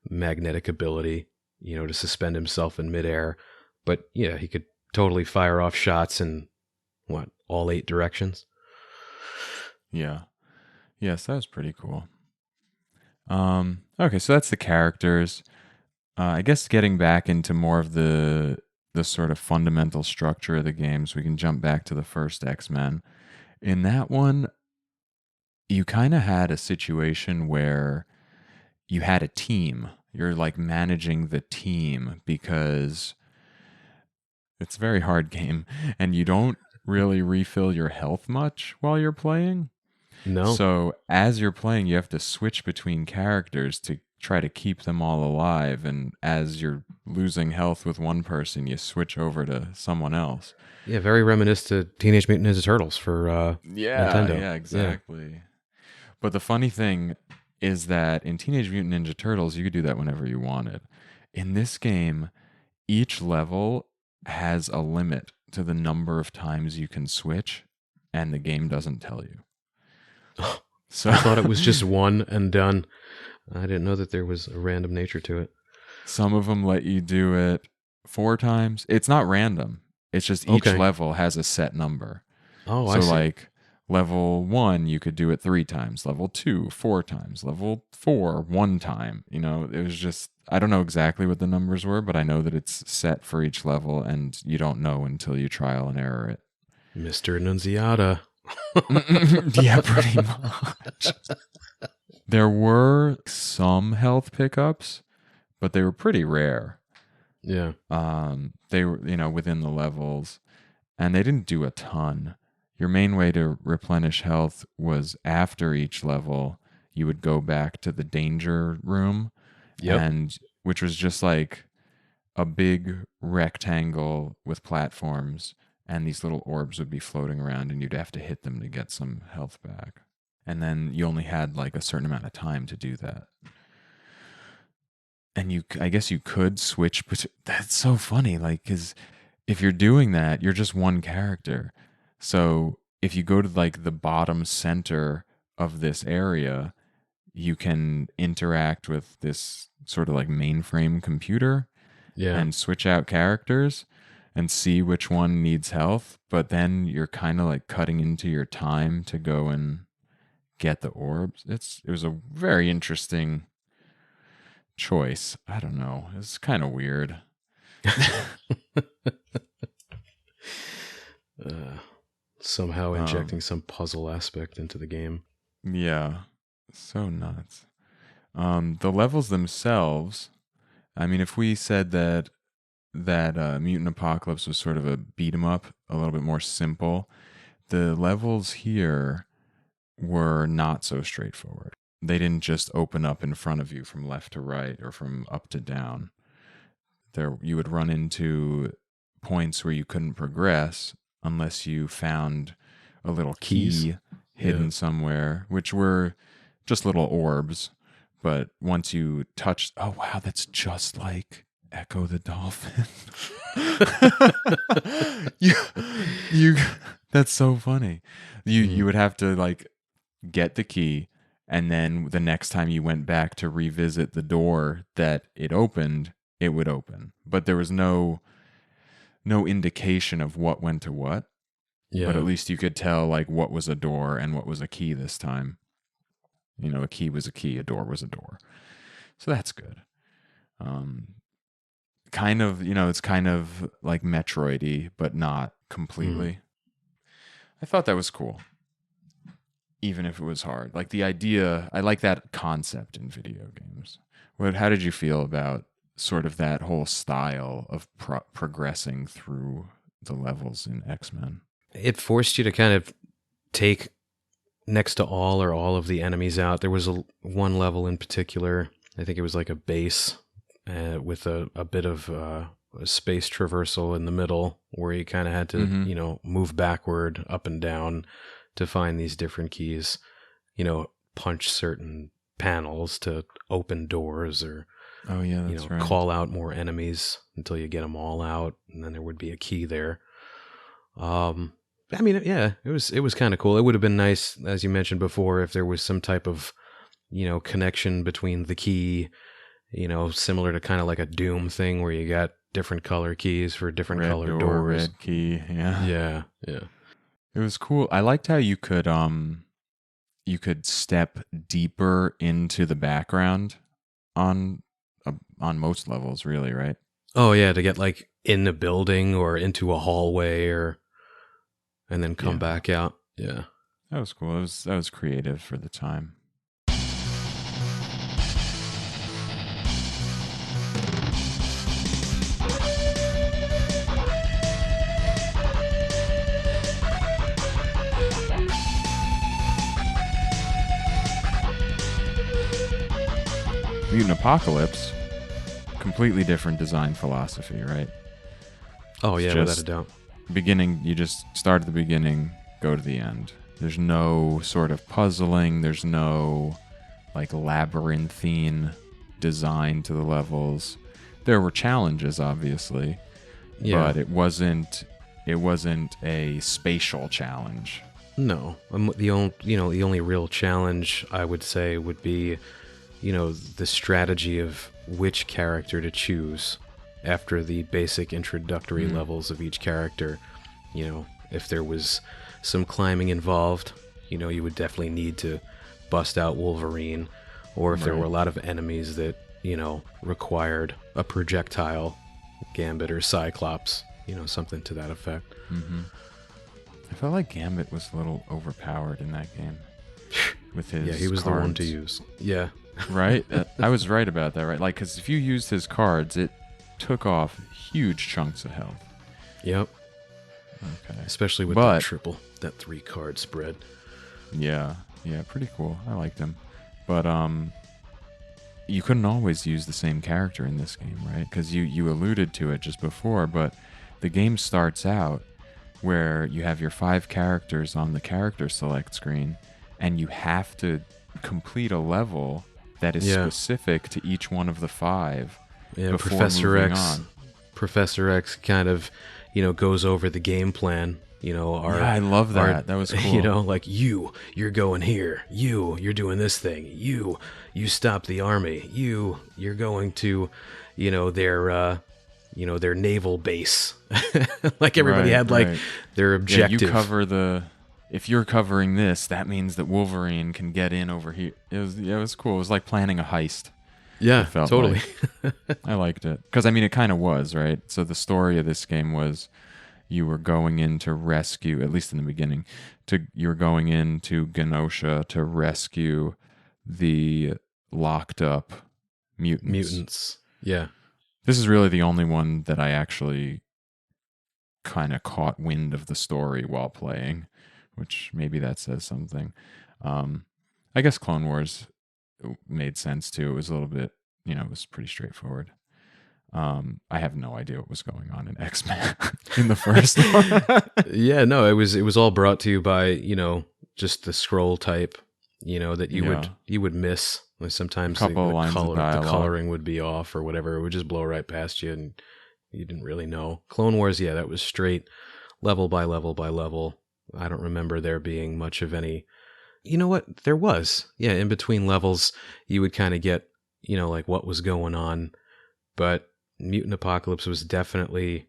S2: magnetic ability, to suspend himself in midair. But yeah, he could totally fire off shots in, all 8 directions?
S1: Yeah. Yes, that was pretty cool. Okay, so that's the characters. I guess getting back into more of the sort of fundamental structure of the games, we can jump back to the first X-Men. In that one, you kind of had a situation where you had a team. You're like managing the team because it's a very hard game and you don't really refill your health much while you're playing.
S2: No.
S1: So as you're playing, you have to switch between characters to try to keep them all alive. And as you're losing health with one person, you switch over to someone else.
S2: Yeah, very reminiscent to Teenage Mutant Ninja Turtles for Nintendo.
S1: Yeah, exactly. Yeah. But the funny thing is that in Teenage Mutant Ninja Turtles, you could do that whenever you wanted. In this game, each level has a limit to the number of times you can switch, and the game doesn't tell you.
S2: So I thought it was just one and done. I didn't know that there was a random nature to it.
S1: Some of them let you do it 4 times. It's not random. It's just each
S2: Okay.
S1: level has a set number.
S2: Oh, I
S1: So
S2: see.
S1: like level 1, you could do it 3 times. Level 2, 4 times. Level 4, 1 time. You know, it was just, I don't know exactly what the numbers were, but I know that it's set for each level, and you don't know until you trial and error it.
S2: Mr. Nunziata.
S1: Yeah, pretty much. There were some health pickups, but they were pretty rare.
S2: Yeah.
S1: They were, you know, within the levels, and they didn't do a ton. Your main way to replenish health was after each level, you would go back to the danger room,
S2: Yep.
S1: and which was just like a big rectangle with platforms, and these little orbs would be floating around, and you'd have to hit them to get some health back. And then you only had like a certain amount of time to do that. And I guess you could switch, but that's so funny. Like, because if you're doing that, you're just one character. So if you go to like the bottom center of this area, you can interact with this sort of like mainframe computer
S2: Yeah.
S1: and switch out characters and see which one needs health. But then you're kind of like cutting into your time to go and get the orbs. It was a very interesting choice. I don't know. It's kind of weird.
S2: Somehow injecting some puzzle aspect into the game.
S1: Yeah. So nuts. The levels themselves, I mean, if we said that Mutant Apocalypse was sort of a beat 'em up, a little bit more simple, the levels here were not so straightforward. They didn't just open up in front of you from left to right or from up to down. There, you would run into points where you couldn't progress unless you found a little key hidden somewhere, which were just little orbs. But once you touched, oh wow, that's just like Echo the Dolphin. you that's so funny. You would have to like get the key, and then the next time you went back to revisit the door that it opened, it would open. But there was no indication of what went to what.
S2: Yeah.
S1: But at least you could tell like what was a door and what was a key this time. You know, a key was a key, a door was a door. So that's good. Kind of, you know, it's kind of like Metroid-y, but not completely. I thought that was cool. Even if it was hard. Like the idea, I like that concept in video games. How did you feel about sort of that whole style of progressing through the levels in X-Men?
S2: It forced you to kind of take next to all or all of the enemies out. There was one level in particular, I think it was like a base with a bit of a space traversal in the middle where you kind of had to, you know, move backward, up and down to find these different keys, you know, punch certain panels to open doors or, call out more enemies until you get them all out. And then there would be a key there. I mean, yeah, it was kind of cool. It would have been nice, as you mentioned before, if there was some type of, you know, connection between the key, you know, similar to kind of like a Doom thing where you got different color keys for different color doors.
S1: Red key, yeah.
S2: Yeah.
S1: It was cool. I liked how you could step deeper into the background on most levels, really, right?
S2: Oh yeah, to get like in the building or into a hallway and then come back out. Yeah.
S1: That was cool. That was creative for the time. Mutant Apocalypse, completely different design philosophy, right?
S2: Oh yeah, without a doubt.
S1: Beginning, you just start at the beginning, go to the end. There's no sort of puzzling. There's no like labyrinthine design to the levels. There were challenges, obviously, but it wasn't a spatial challenge.
S2: No, the only real challenge I would say would be the strategy of which character to choose after the basic introductory levels of each character. If there was some climbing involved, you would definitely need to bust out Wolverine, or if there were a lot of enemies that, required a projectile, Gambit or Cyclops, something to that effect.
S1: Mm-hmm. I felt like Gambit was a little overpowered in that game with his
S2: Yeah, he was
S1: cards.
S2: the one to use. Yeah.
S1: Right? I was right about that, right? Like, because if you used his cards, it took off huge chunks of health.
S2: Yep.
S1: Okay.
S2: Especially with that 3-card spread.
S1: Yeah, pretty cool. I liked him. But you couldn't always use the same character in this game, right? Because you alluded to it just before, but the game starts out where you have your 5 characters on the character select screen, and you have to complete a level that is specific to each one of the 5 before moving on.
S2: Professor X kind of, goes over the game plan.
S1: I love that. That was cool.
S2: Like you're going here. You're doing this thing. You stop the army. You're going to, their naval base. Like everybody had their objective.
S1: Yeah, you cover if you're covering this, that means that Wolverine can get in over here. It was cool. It was like planning a heist.
S2: Yeah, totally.
S1: Like. I liked it. Because, it kind of was, right? So the story of this game was you were going in to rescue, at least in the beginning, you were going into Genosha to rescue the locked up mutants.
S2: Yeah.
S1: This is really the only one that I actually kind of caught wind of the story while playing, which maybe that says something. I guess Clone Wars made sense too. It was a little bit, it was pretty straightforward. I have no idea what was going on in X-Men in the first one.
S2: Yeah, no, it was all brought to you by, just the scroll type, that you would miss. Like sometimes the coloring would be off or whatever. It would just blow right past you and you didn't really know. Clone Wars, that was straight level by level by level. I don't remember there being much of any. You know what? There was. Yeah, in between levels, you would kind of get, like what was going on. But Mutant Apocalypse was definitely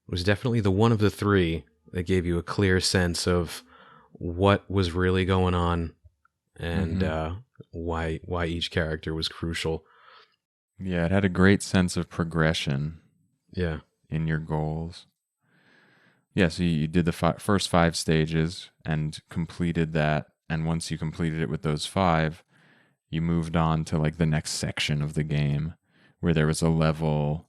S2: the one of the 3 that gave you a clear sense of what was really going on and why each character was crucial.
S1: Yeah, it had a great sense of progression.
S2: Yeah.
S1: In your goals. Yeah, so you did the first 5 stages and completed that. And once you completed it with those 5, you moved on to like the next section of the game where there was a level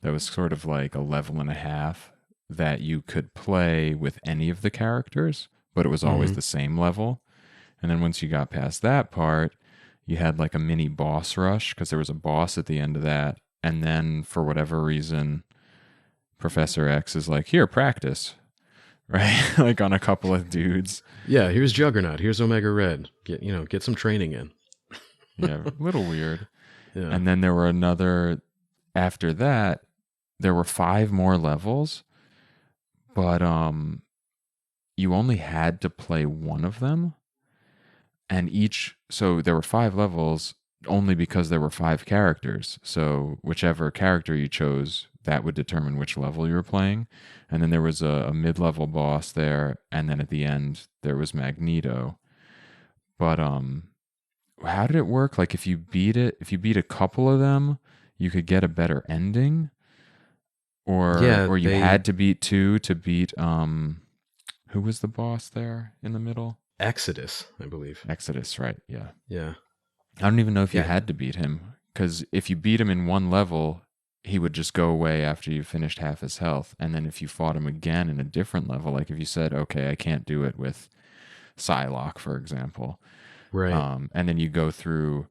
S1: that was sort of like a level and a half that you could play with any of the characters, but it was always the same level. And then once you got past that part, you had like a mini boss rush because there was a boss at the end of that. And then for whatever reason, Professor X is like, here, practice. Right? Like on a couple of dudes.
S2: Yeah, here's Juggernaut. Here's Omega Red. Get some training in.
S1: Yeah, a little weird.
S2: Yeah.
S1: And then there were after that, there were 5 more levels, but you only had to play one of them. And so there were 5 levels only because there were 5 characters. So whichever character you chose, that would determine which level you were playing. And then there was a mid-level boss there, and then at the end there was Magneto. But how did it work? Like if you beat a couple of them, you could get a better ending? Or you had to beat 2 to beat who was the boss there in the middle?
S2: Exodus, I believe.
S1: Exodus, right, yeah.
S2: Yeah.
S1: I don't even know if you had to beat him, because if you beat him in one level, he would just go away after you finished half his health. And then if you fought him again in a different level, like if you said, okay, I can't do it with Psylocke, for example.
S2: Right.
S1: And then you go through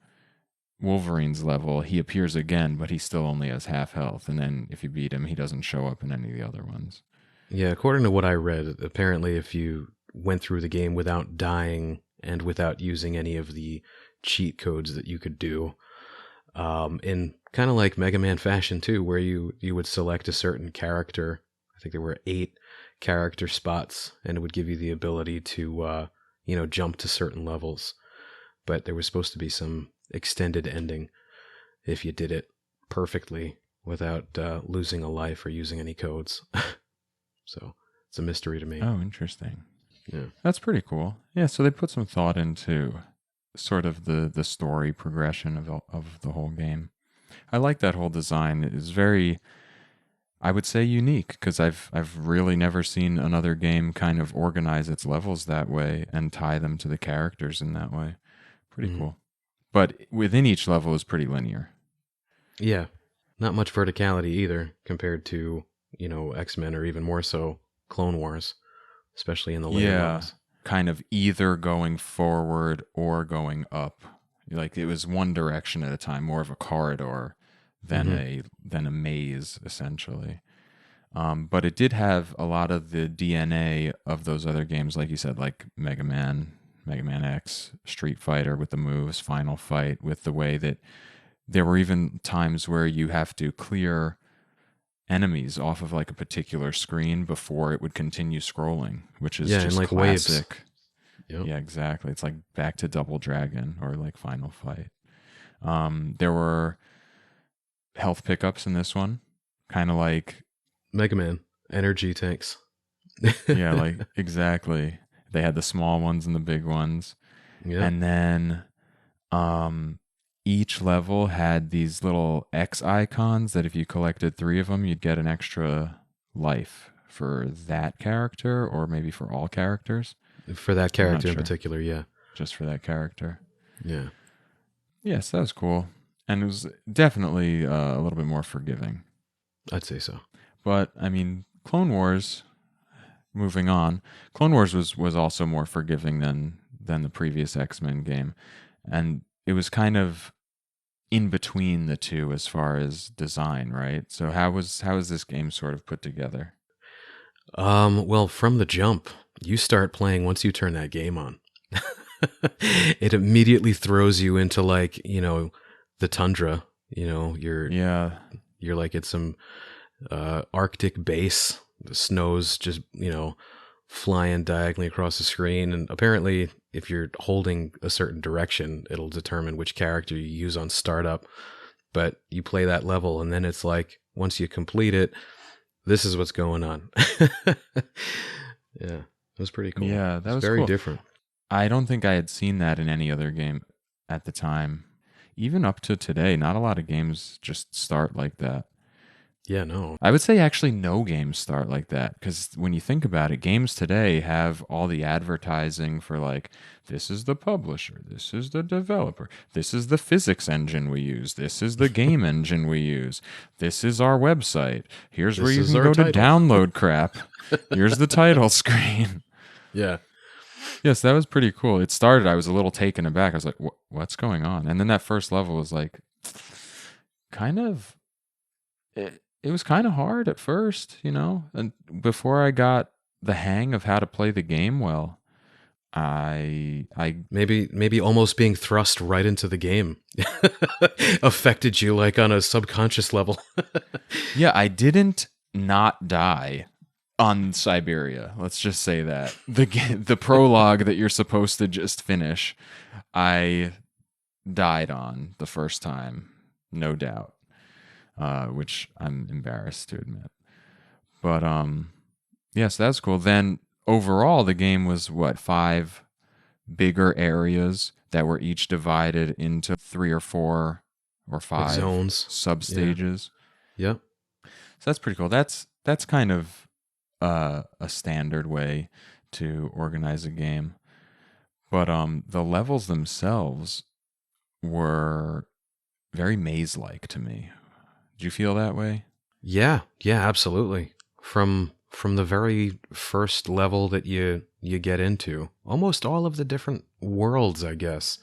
S1: Wolverine's level, he appears again, but he still only has half health. And then if you beat him, he doesn't show up in any of the other ones.
S2: Yeah, according to what I read, apparently if you went through the game without dying and without using any of the cheat codes that you could do, in kind of like Mega Man fashion too, where you would select a certain character. I think there were 8 character spots, and it would give you the ability to jump to certain levels. But there was supposed to be some extended ending if you did it perfectly without losing a life or using any codes. So it's a mystery to me.
S1: Oh, interesting.
S2: Yeah.
S1: That's pretty cool. Yeah, so they put some thought into sort of the story progression of the whole game. I like that whole design. It is very, I would say, unique, because I've really never seen another game kind of organize its levels that way and tie them to the characters in that way. Pretty cool. But within each level is pretty linear.
S2: Yeah. Not much verticality either compared to, X-Men, or even more so Clone Wars, especially in the later levels.
S1: Kind of either going forward or going up. Like, it was one direction at a time, more of a corridor than a maze, essentially. But it did have a lot of the DNA of those other games, like you said, like Mega Man X, Street Fighter with the moves, Final Fight with the way that there were even times where you have to clear enemies off of like a particular screen before it would continue scrolling, which is just
S2: like
S1: classic.
S2: Waves. Yep.
S1: Yeah, exactly. It's like back to Double Dragon or like Final Fight. There were health pickups in this one, kind of like
S2: Mega Man energy tanks.
S1: Yeah, like exactly. They had the small ones and the big ones.
S2: Yeah.
S1: And then each level had these little X icons that if you collected 3 of them, you'd get an extra life for that character, or maybe for all characters.
S2: For that character in particular, yeah.
S1: Just for that character.
S2: Yeah.
S1: Yes, that was cool. And it was definitely a little bit more forgiving.
S2: I'd say so.
S1: But, I mean, Clone Wars, moving on, Clone Wars was also more forgiving than the previous X-Men game. And it was kind of in between the two as far as design, right? So how was this game sort of put together?
S2: Well, from the jump, you start playing once you turn that game on. It immediately throws you into like, the tundra, you're like at some Arctic base. The snow's just, flying diagonally across the screen. And apparently, if you're holding a certain direction, it'll determine which character you use on startup. But you play that level, and then it's like, once you complete it, this is what's going on. Yeah, it was pretty cool.
S1: Yeah, that was
S2: very
S1: cool.
S2: different.
S1: I don't think I had seen that in any other game at the time. Even up to today, not a lot of games just start like that.
S2: Yeah, no.
S1: I would say actually no games start like that, because when you think about it, games today have all the advertising for like, this is the publisher, this is the developer, this is the physics engine we use, this is the game engine we use, this is our website, here's where you can go to download crap, here's the title screen.
S2: Yeah.
S1: Yes, that was pretty cool. It started, I was a little taken aback. I was like, what's going on? And then that first level was like, kind of... It was kind of hard at first, and before I got the hang of how to play the game well, I
S2: maybe almost being thrust right into the game affected you like on a subconscious level.
S1: Yeah, I didn't not die on Siberia. Let's just say that the prologue that you're supposed to just finish, I died on the first time, no doubt. Which I'm embarrassed to admit. But yes, that's cool. Then overall, the game was 5 bigger areas that were each divided into 3 or 4 or 5
S2: zones,
S1: sub-stages.
S2: Yeah.
S1: So that's pretty cool. That's kind of a standard way to organize a game. But the levels themselves were very maze-like to me. Did you feel that way?
S2: Yeah, absolutely. From the very first level that you get into, almost all of the different worlds, I guess.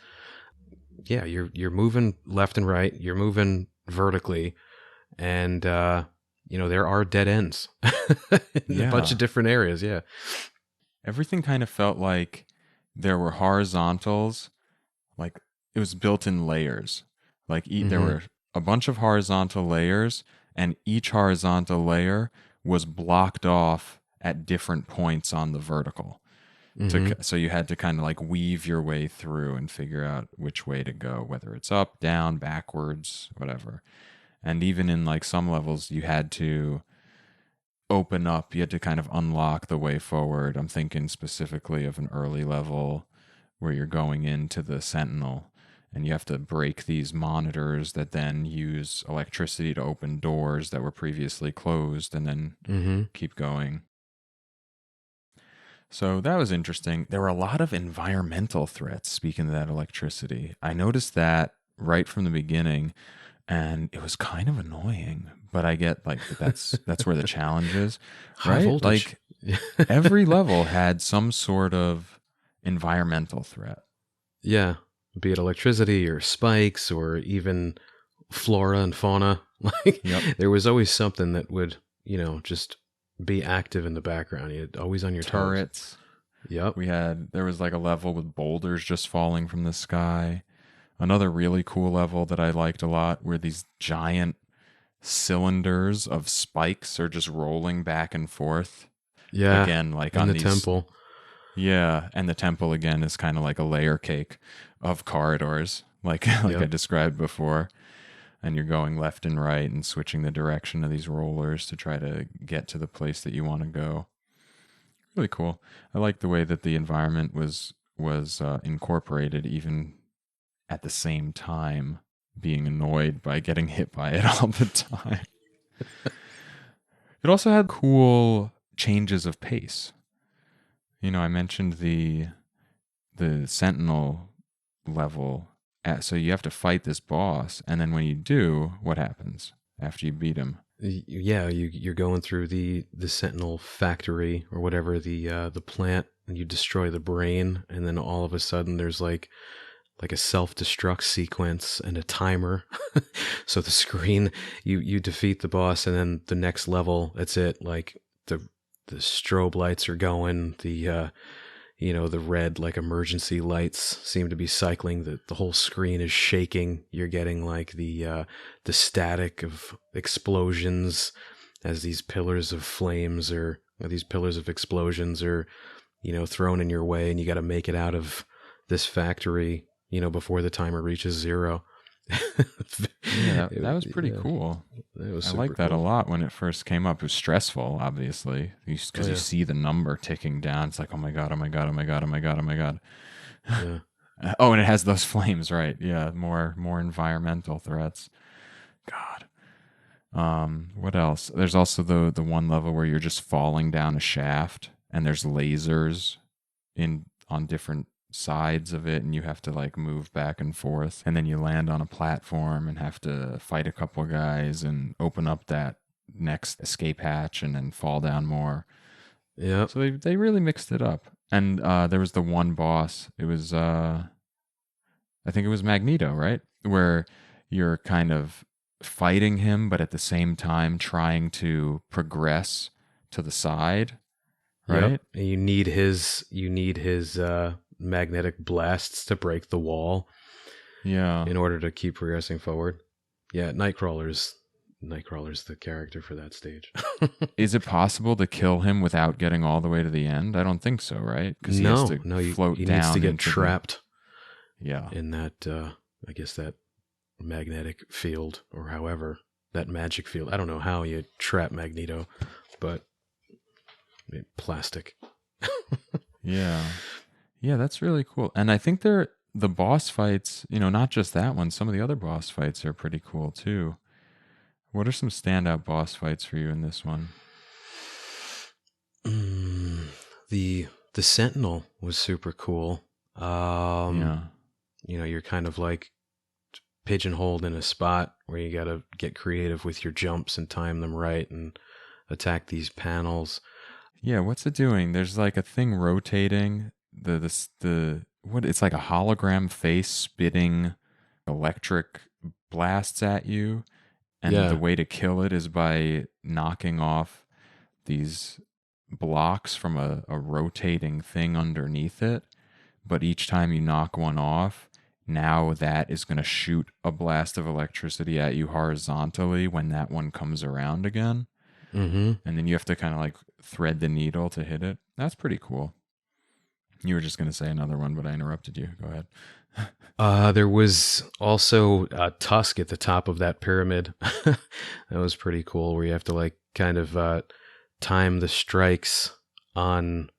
S2: Yeah, you're moving left and right, you're moving vertically, and there are dead ends in a bunch of different areas. Yeah,
S1: everything kind of felt like there were horizontals, like it was built in layers. Like there were a bunch of horizontal layers, and each horizontal layer was blocked off at different points on the vertical. So you had to kind of like weave your way through and figure out which way to go, whether it's up, down, backwards, whatever. And even in like some levels, you had to open up, you had to kind of unlock the way forward. I'm thinking specifically of an early level where you're going into the Sentinel and you have to break these monitors that then use electricity to open doors that were previously closed and then keep going. So that was interesting. There were a lot of environmental threats, speaking of that electricity. I noticed that right from the beginning, and it was kind of annoying, but I get like that's where the challenge is,
S2: High
S1: right?
S2: voltage.
S1: Like every level had some sort of environmental threat.
S2: Yeah, be it electricity or spikes or even flora and fauna. Like there was always something that would, just be active in the background. You're always on your
S1: turrets.
S2: toes. Yep.
S1: There was like a level with boulders just falling from the sky. Another really cool level that I liked a lot were these giant cylinders of spikes are just rolling back and forth.
S2: Yeah.
S1: Again, like
S2: in
S1: on
S2: the
S1: these
S2: temple.
S1: Yeah, and the temple again is kind of like a layer cake of corridors, like I described before. And you're going left and right and switching the direction of these rollers to try to get to the place that you want to go. Really cool. I like the way that the environment was incorporated, even at the same time being annoyed by getting hit by it all the time. It also had cool changes of pace. I mentioned the Sentinel level. So you have to fight this boss, and then when you do, what happens after you beat him?
S2: Yeah, you're going through the Sentinel factory or whatever, the plant, and you destroy the brain, and then all of a sudden there's like a self-destruct sequence and a timer. So the screen, you defeat the boss, and then the next level, that's it. Like the strobe lights are going, the red like emergency lights seem to be cycling. The whole screen is shaking. You're getting like the static of explosions as these pillars of flames or these pillars of explosions are, thrown in your way, and you got to make it out of this factory, before the timer reaches 0.
S1: Yeah, that was pretty cool. I liked that a lot when it first came up. It was stressful, obviously, because you see the number ticking down. It's like, oh my god, oh my god, oh my god, oh my god, oh my god.
S2: Yeah.
S1: Oh, and it has those flames, right? Yeah, more environmental threats. God. What else? There's also the one level where you're just falling down a shaft, and there's lasers on different sides of it, and you have to like move back and forth, and then you land on a platform and have to fight a couple guys and open up that next escape hatch and then fall down more.
S2: Yeah.
S1: So they really mixed it up. And there was the one boss. It was I think it was Magneto, right? Where you're kind of fighting him, but at the same time trying to progress to the side, right?
S2: Yep. And you need his magnetic blasts to break the wall.
S1: Yeah.
S2: In order to keep progressing forward. Yeah, Nightcrawler's the character for that stage.
S1: Is it possible to kill him without getting all the way to the end? I don't think so, right? Because he has to float
S2: he
S1: down.
S2: Needs to get trapped. In that, I guess that magnetic field, or however that magic field. I don't know how you trap Magneto, but plastic.
S1: Yeah, that's really cool. And I think the boss fights, not just that one. Some of the other boss fights are pretty cool too. What are some standout boss fights for you in this one?
S2: The Sentinel was super cool. You're kind of like pigeonholed in a spot where you got to get creative with your jumps and time them right and attack these panels.
S1: Yeah, what's it doing? There's like a thing rotating. It's like a hologram face spitting electric blasts at you. And the way to kill it is by knocking off these blocks from a rotating thing underneath it. But each time you knock one off, now that is going to shoot a blast of electricity at you horizontally when that one comes around again.
S2: Mm-hmm.
S1: And then you have to kind of like thread the needle to hit it. That's pretty cool. You were just going to say another one, but I interrupted you. Go ahead.
S2: There was also Tusk at the top of that pyramid. That was pretty cool, where you have to like kind of time the strikes on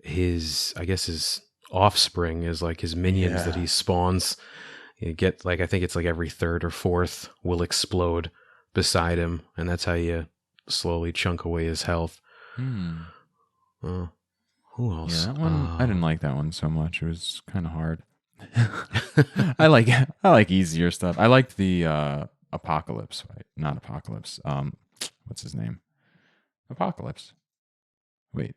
S2: his, I guess his offspring is like his minions that he spawns. You get like, I think it's like every third or fourth will explode beside him, and that's how you slowly chunk away his health. Who else?
S1: Yeah, that one I didn't like that one so much. It was kind of hard. I like easier stuff. I liked the Apocalypse, right? Not Apocalypse. What's his name? Apocalypse. Wait,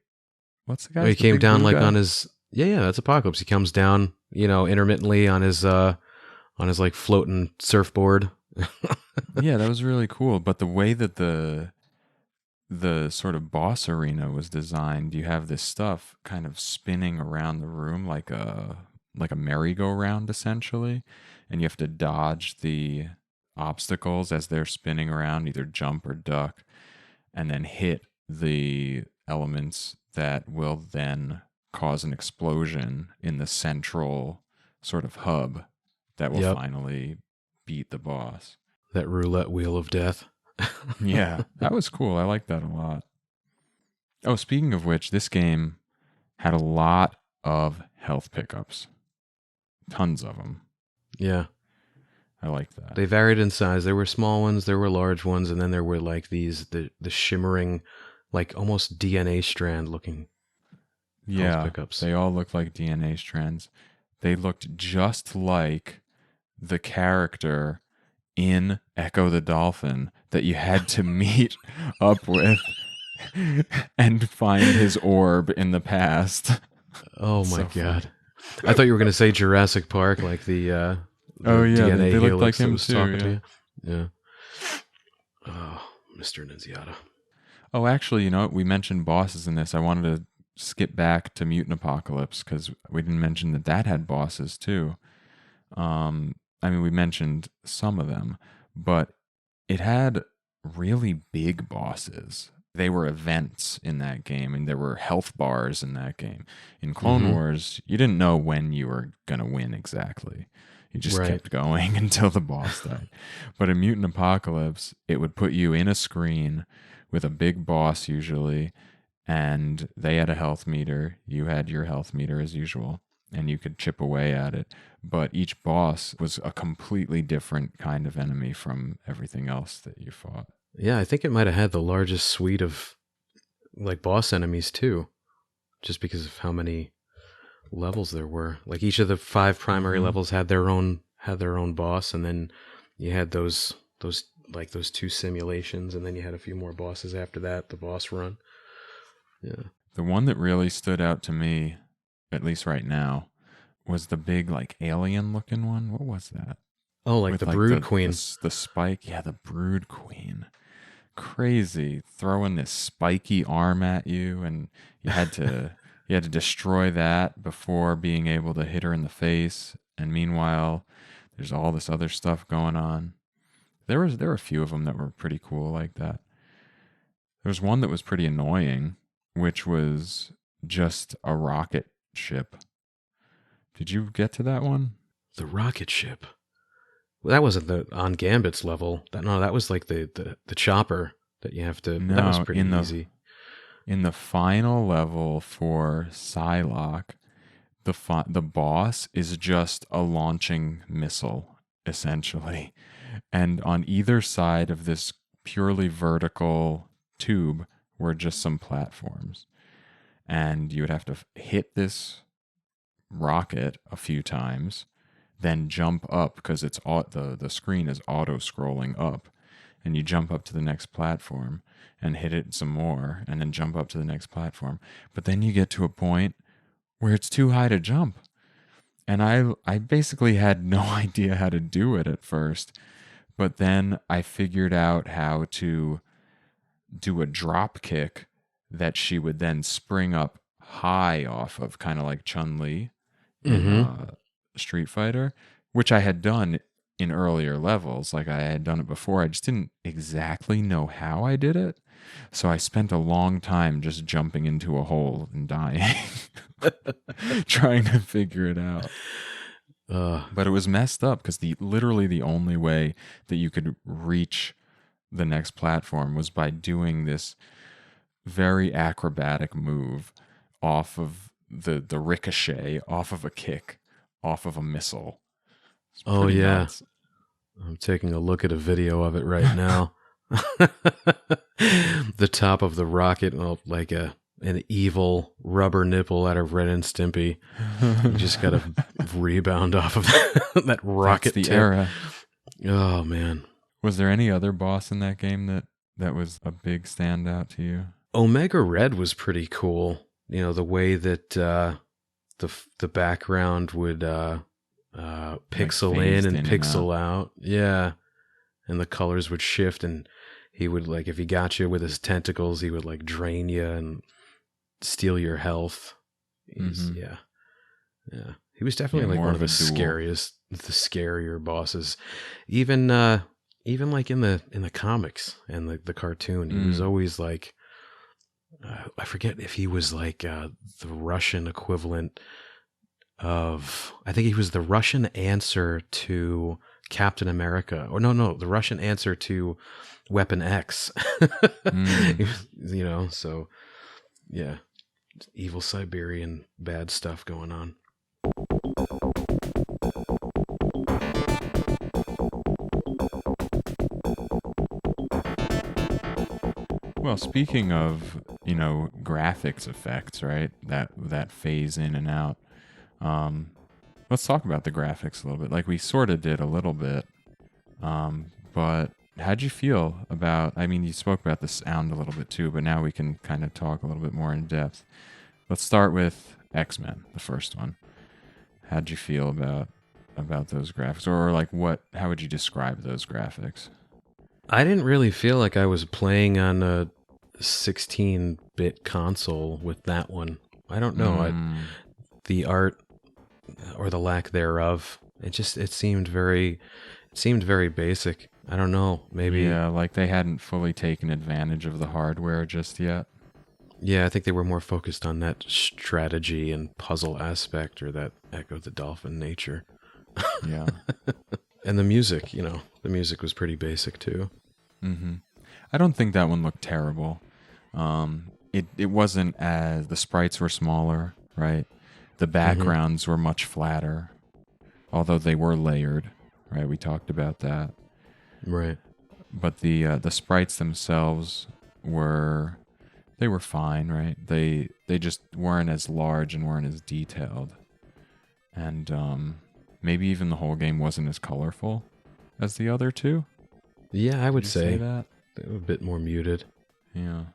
S1: what's the guy?
S2: He came down like on his that's Apocalypse. He comes down, intermittently on his like floating surfboard.
S1: Yeah, that was really cool. But the way that the sort of boss arena was designed, you have this stuff kind of spinning around the room like a merry-go-round essentially, and you have to dodge the obstacles as they're spinning around, either jump or duck, and then hit the elements that will then cause an explosion in the central sort of hub that will finally beat the boss.
S2: That roulette wheel of death.
S1: Yeah, that was cool. I liked that a lot. Oh, speaking of which, this game had a lot of health pickups. Tons of them.
S2: Yeah.
S1: I liked that.
S2: They varied in size. There were small ones, there were large ones, and then there were like the shimmering, like almost DNA strand looking health pickups.
S1: They all looked like DNA strands. They looked just like the character in Echo the Dolphin that you had to meet up with and find his orb in the past.
S2: Oh my God. I thought you were going to say Jurassic Park, like the DNA
S1: they looked like
S2: helix that
S1: him
S2: was
S1: too.
S2: talking to you. Yeah. Oh, Mr. Inzauto.
S1: Oh, actually, you know what? We mentioned bosses in this. I wanted to skip back to Mutant Apocalypse because we didn't mention that had bosses too. I mean, we mentioned some of them, but it had really big bosses. They were events in that game, and there were health bars in that game. In Clone Wars, you didn't know when you were going to win exactly. You just kept going until the boss died. But in Mutant Apocalypse, it would put you in a screen with a big boss usually, and they had a health meter. You had your health meter as usual, and you could chip away at it. But each boss was a completely different kind of enemy from everything else that you fought.
S2: Yeah, I think it might have had the largest suite of like boss enemies too, just because of how many levels there were. Like each of the 5 primary levels had their own boss, and then you had those 2 simulations, and then you had a few more bosses after that, the boss run. Yeah.
S1: The one that really stood out to me, at least right now, was the big like alien looking one. What was that?
S2: Oh, like
S1: with
S2: the Brood Queen.
S1: The spike. Yeah, the Brood Queen. Crazy. Throwing this spiky arm at you, and you had to destroy that before being able to hit her in the face. And meanwhile, there's all this other stuff going on. There were a few of them that were pretty cool like that. There was one that was pretty annoying, which was just a rocket ship. Did you get to that one?
S2: The rocket ship. Well, that wasn't on Gambit's level. That was like the chopper that you have to.
S1: No,
S2: that was pretty easy.
S1: In the final level for Psylocke, the boss is just a launching missile, essentially. And on either side of this purely vertical tube were just some platforms. And you would have to hit this rocket a few times, then jump up because it's the screen is auto-scrolling up. And you jump up to the next platform and hit it some more, and then jump up to the next platform. But then you get to a point where it's too high to jump. And I basically had no idea how to do it at first. But then I figured out how to do a drop kick that she would then spring up high off of, kind of like Chun-Li in Street Fighter, which I had done in earlier levels. Like I had done it before. I just didn't exactly know how I did it. So I spent a long time just jumping into a hole and dying, trying to figure it out. But it was messed up because literally the only way that you could reach the next platform was by doing this very acrobatic move off of the ricochet, off of a kick, off of a missile.
S2: Oh yeah,
S1: nuts.
S2: I'm taking a look at a video of it right now. The top of the rocket, well, like an evil rubber nipple out of Ren and Stimpy. You just got to rebound off of that rocket.
S1: That's the era.
S2: Oh man.
S1: Was there any other boss in that game that was a big standout to you?
S2: Omega Red was pretty cool. You know, the way that the background would pixel
S1: like
S2: in and
S1: and
S2: pixel out. Yeah. And the colors would shift, and he would, like, if he got you with his tentacles, he would like drain you and steal your health. Yeah. He was definitely like one of the scarier bosses. Even like in the comics and the cartoon, he was always like, I forget if he was like the Russian equivalent of, I think he was the Russian answer to Captain America, or no, the Russian answer to Weapon X. You know, so yeah, evil Siberian bad stuff going on.
S1: Well, speaking of, graphics effects, right? That phase in and out. Let's talk about the graphics a little bit. Like we sort of did a little bit. But how'd you feel about, I mean, you spoke about the sound a little bit too, but now we can kind of talk a little bit more in depth. Let's start with X-Men, the first one. How'd you feel about those graphics? Or like how would you describe those graphics?
S2: I didn't really feel like I was playing on a 16-bit console with that one. I don't know. The art or the lack thereof, it seemed very basic. I don't know. Maybe.
S1: Yeah, like they hadn't fully taken advantage of the hardware just yet.
S2: Yeah, I think they were more focused on that strategy and puzzle aspect, or that Echo the Dolphin nature.
S1: Yeah.
S2: And the music, the music was pretty basic too.
S1: Mm-hmm. I don't think that one looked terrible. It wasn't as, the sprites were smaller, right? The backgrounds were much flatter, although they were layered, right? We talked about that.
S2: Right.
S1: But the sprites themselves were fine, right? They just weren't as large and weren't as detailed. And maybe even the whole game wasn't as colorful as the other two.
S2: Yeah, I would say
S1: that.
S2: They were a bit more muted.
S1: Yeah.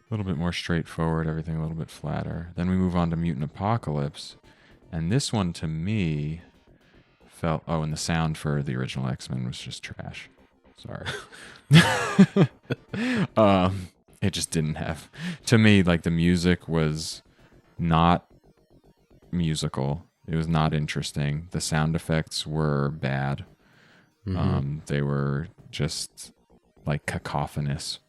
S1: A little bit more straightforward, everything a little bit flatter. Then we move on to Mutant Apocalypse. And this one, to me, felt... Oh, and the sound for the original X-Men was just trash. Sorry. It just didn't have... To me, like, the music was not musical. It was not interesting. The sound effects were bad. They were just, like, cacophonous.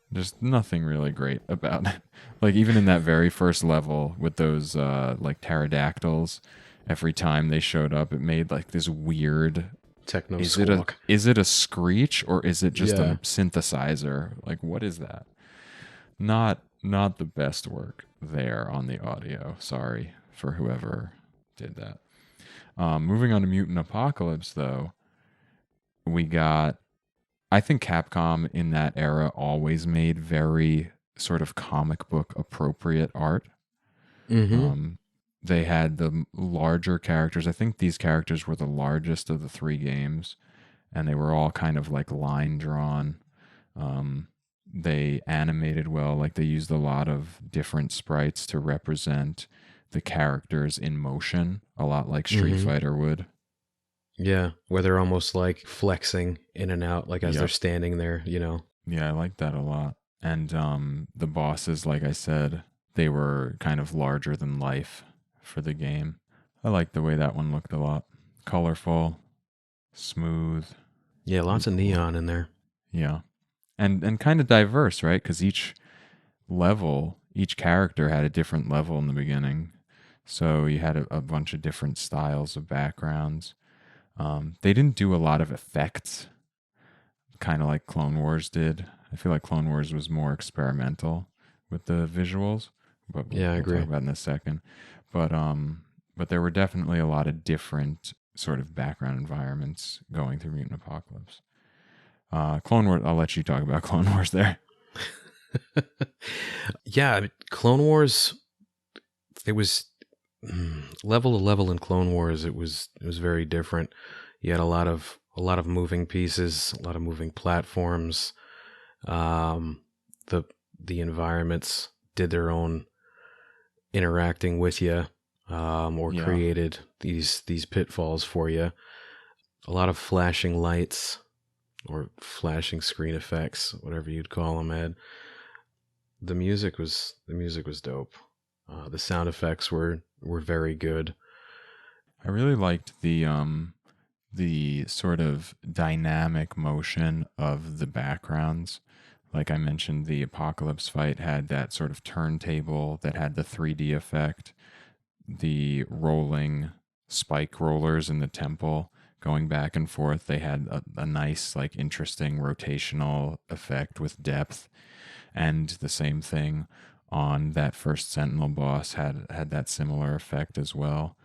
S1: There's nothing really great about it. Like, even in that very first level with those, like, pterodactyls, every time they showed up, it made, like, this weird...
S2: Techno squawk.
S1: Is it a screech, or is it just a synthesizer? Like, what is that? Not the best work there on the audio. Sorry for whoever did that. Moving on to Mutant Apocalypse, though, we got... I think Capcom in that era always made very sort of comic book appropriate art. They had the larger characters. I think these characters were the largest of the three games, and they were all kind of like line drawn. They animated well, like they used a lot of different sprites to represent the characters in motion, a lot like Street Fighter would.
S2: Yeah, where they're almost like flexing in and out, like as they're standing there,
S1: Yeah, I like that a lot. And the bosses, like I said, they were kind of larger than life for the game. I like the way that one looked a lot. Colorful, smooth.
S2: Yeah, lots of neon in there.
S1: Yeah. And kind of diverse, right? Because each character had a different level in the beginning. So you had a bunch of different styles of backgrounds. They didn't do a lot of effects, kind of like Clone Wars did. I feel like Clone Wars was more experimental with the visuals, but
S2: Yeah, I agree.
S1: talk about it in a second. But there were definitely a lot of different sort of background environments going through Mutant Apocalypse. Clone Wars, I'll let you talk about Clone Wars there.
S2: Yeah, I mean, Clone Wars. It was level to level in Clone Wars. It was very different. You had a lot of moving pieces, a lot of moving platforms. The environments did their own interacting with you, or created these pitfalls for you. A lot of flashing lights or flashing screen effects, whatever you'd call them, Ed. The music was dope. The sound effects were very good.
S1: I really liked the sort of dynamic motion of the backgrounds. Like I mentioned, the Apocalypse fight had that sort of turntable that had the 3D effect. The rolling spike rollers in the temple going back and forth, they had a nice, like, interesting rotational effect with depth. And the same thing on that first Sentinel boss had that similar effect as well.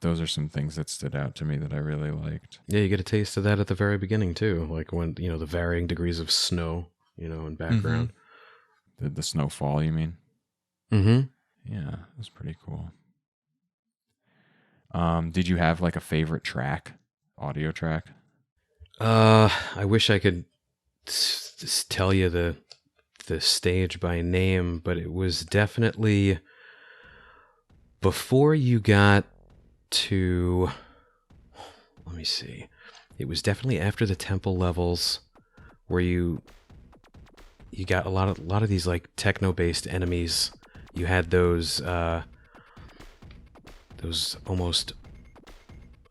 S1: Those are some things that stood out to me that I really liked.
S2: Yeah, you get a taste of that at the very beginning too, like when the varying degrees of snow, in background.
S1: Mm-hmm. The snowfall, you mean?
S2: Mm-hmm.
S1: Yeah, it was pretty cool. Did you have like a favorite track, audio track?
S2: I wish I could tell you the stage by name, but it was definitely before you got to, let me see, it was definitely after the temple levels where you got a lot of these like techno-based enemies. You had those almost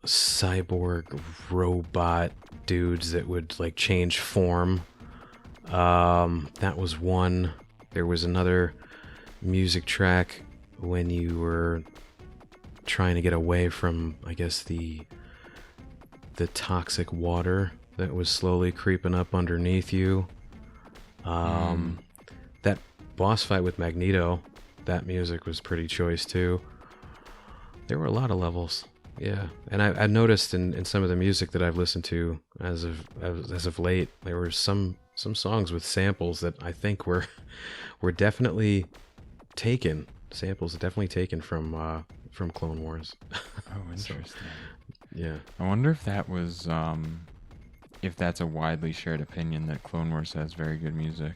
S2: cyborg robot dudes that would like change form. That was one. There was another music track when you were trying to get away from, I guess, the toxic water that was slowly creeping up underneath you. That boss fight with Magneto, that music was pretty choice too. There were a lot of levels. Yeah, and I noticed in some of the music that I've listened to as of late, there were some songs with samples that I think were definitely taken. Samples definitely taken from Clone Wars.
S1: Oh, interesting.
S2: So, yeah.
S1: I wonder if that was if that's a widely shared opinion that Clone Wars has very good music.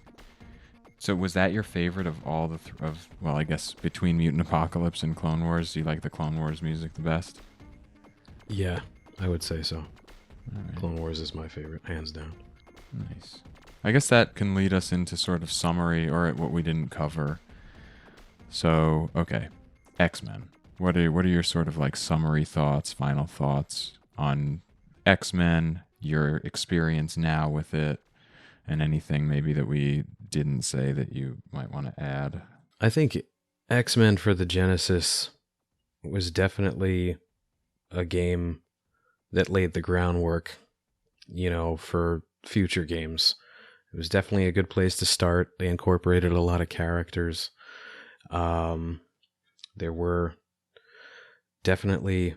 S1: So was that your favorite of all well, I guess between Mutant Apocalypse and Clone Wars, do you like the Clone Wars music the best?
S2: Yeah, I would say so.
S1: Right.
S2: Clone Wars is my favorite, hands down.
S1: Nice. I guess that can lead us into sort of summary or what we didn't cover. So, okay, X-Men. What are your sort of like summary thoughts, final thoughts on X-Men, your experience now with it, and anything maybe that we didn't say that you might want to add?
S2: I think X-Men for the Genesis was definitely a game that laid the groundwork, for future games. It was definitely a good place to start. They incorporated a lot of characters. There were definitely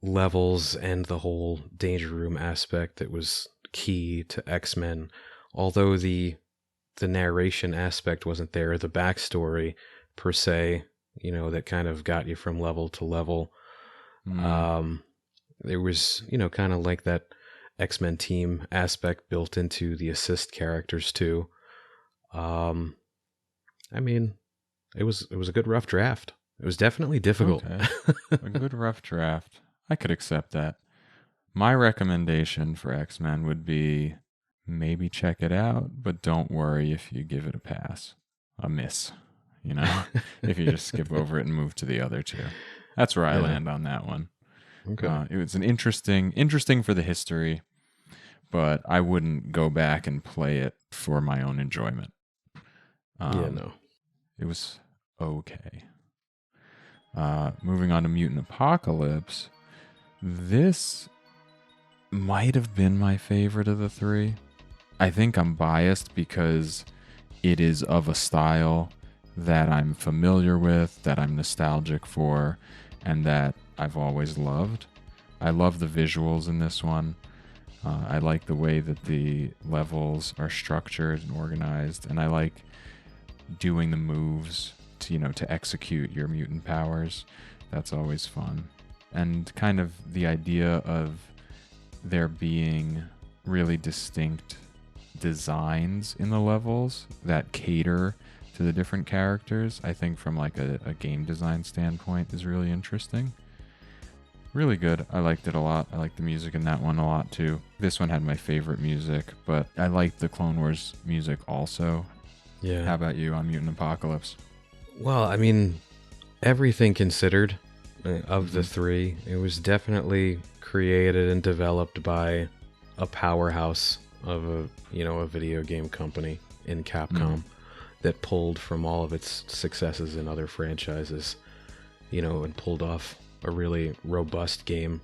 S2: levels and the whole Danger Room aspect that was key to X-Men. Although the narration aspect wasn't there, the backstory per se, that kind of got you from level to level. There was, kind of like that X-Men team aspect built into the assist characters too. I mean, it was a good rough draft. It was definitely difficult.
S1: Okay. A good rough draft. I could accept that. My recommendation for X-Men would be maybe check it out, but don't worry if you give it a pass. A miss. If you just skip over it and move to the other two. That's where I land on that one.
S2: Okay.
S1: It was an interesting for the history, but I wouldn't go back and play it for my own enjoyment.
S2: Yeah, no.
S1: It was okay. Moving on to Mutant Apocalypse. This might have been my favorite of the three. I think I'm biased because it is of a style that I'm familiar with, that I'm nostalgic for, and that I've always loved. I love the visuals in this one. I like the way that the levels are structured and organized, and I like doing the moves to execute your mutant powers. That's always fun. And kind of the idea of there being really distinct designs in the levels that cater to the different characters, I think from like a game design standpoint is really interesting. Really good. I liked it a lot. I liked the music in that one a lot too. This one had my favorite music, but I liked the Clone Wars music also.
S2: Yeah.
S1: How about you on Mutant Apocalypse?
S2: Well, I mean, everything considered, of the three, it was definitely created and developed by a powerhouse of a video game company in Capcom that pulled from all of its successes in other franchises, and pulled off a really robust game,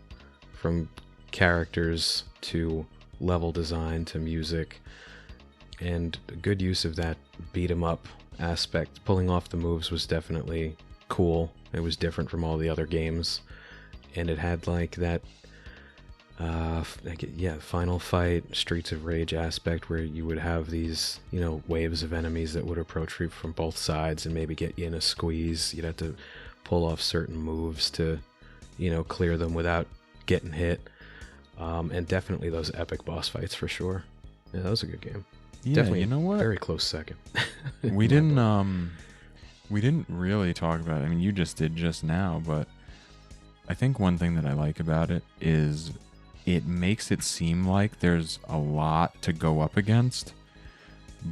S2: from characters to level design to music, and a good use of that beat 'em up aspect. Pulling off the moves was definitely cool. It was different from all the other games, and it had like that final fight, Streets of Rage aspect, where you would have these waves of enemies that would approach you from both sides and maybe get you in a squeeze. You'd have to pull off certain moves to clear them without getting hit, and definitely those epic boss fights for sure. Yeah, that was a good game.
S1: Yeah,
S2: Definitely,
S1: you know what?
S2: Very close second.
S1: We didn't really talk about it. I mean, you just did just now, but I think one thing that I like about it is it makes it seem like there's a lot to go up against,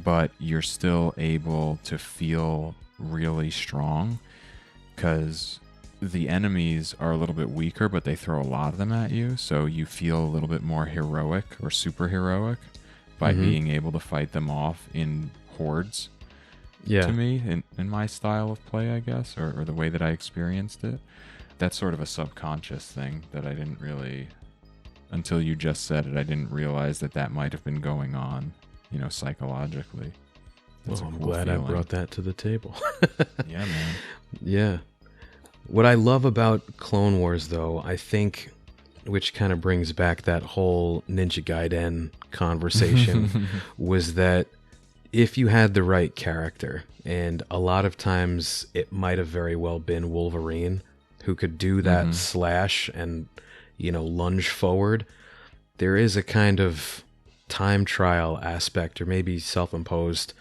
S1: but you're still able to feel really strong because the enemies are a little bit weaker, but they throw a lot of them at you, so you feel a little bit more heroic or super heroic by being able to fight them off in hordes.
S2: Yeah.
S1: To me, in my style of play, I guess, or the way that I experienced it. That's sort of a subconscious thing that I didn't really, until you just said it, I didn't realize that might have been going on, psychologically. That's
S2: Well,
S1: a
S2: I'm
S1: cool
S2: glad
S1: feeling.
S2: I brought that to the table.
S1: Yeah, man.
S2: Yeah. What I love about Clone Wars, though, I think, which kind of brings back that whole Ninja Gaiden conversation, was that if you had the right character, and a lot of times it might have very well been Wolverine, who could do that slash and, lunge forward, there is a kind of time trial aspect, or maybe self-imposed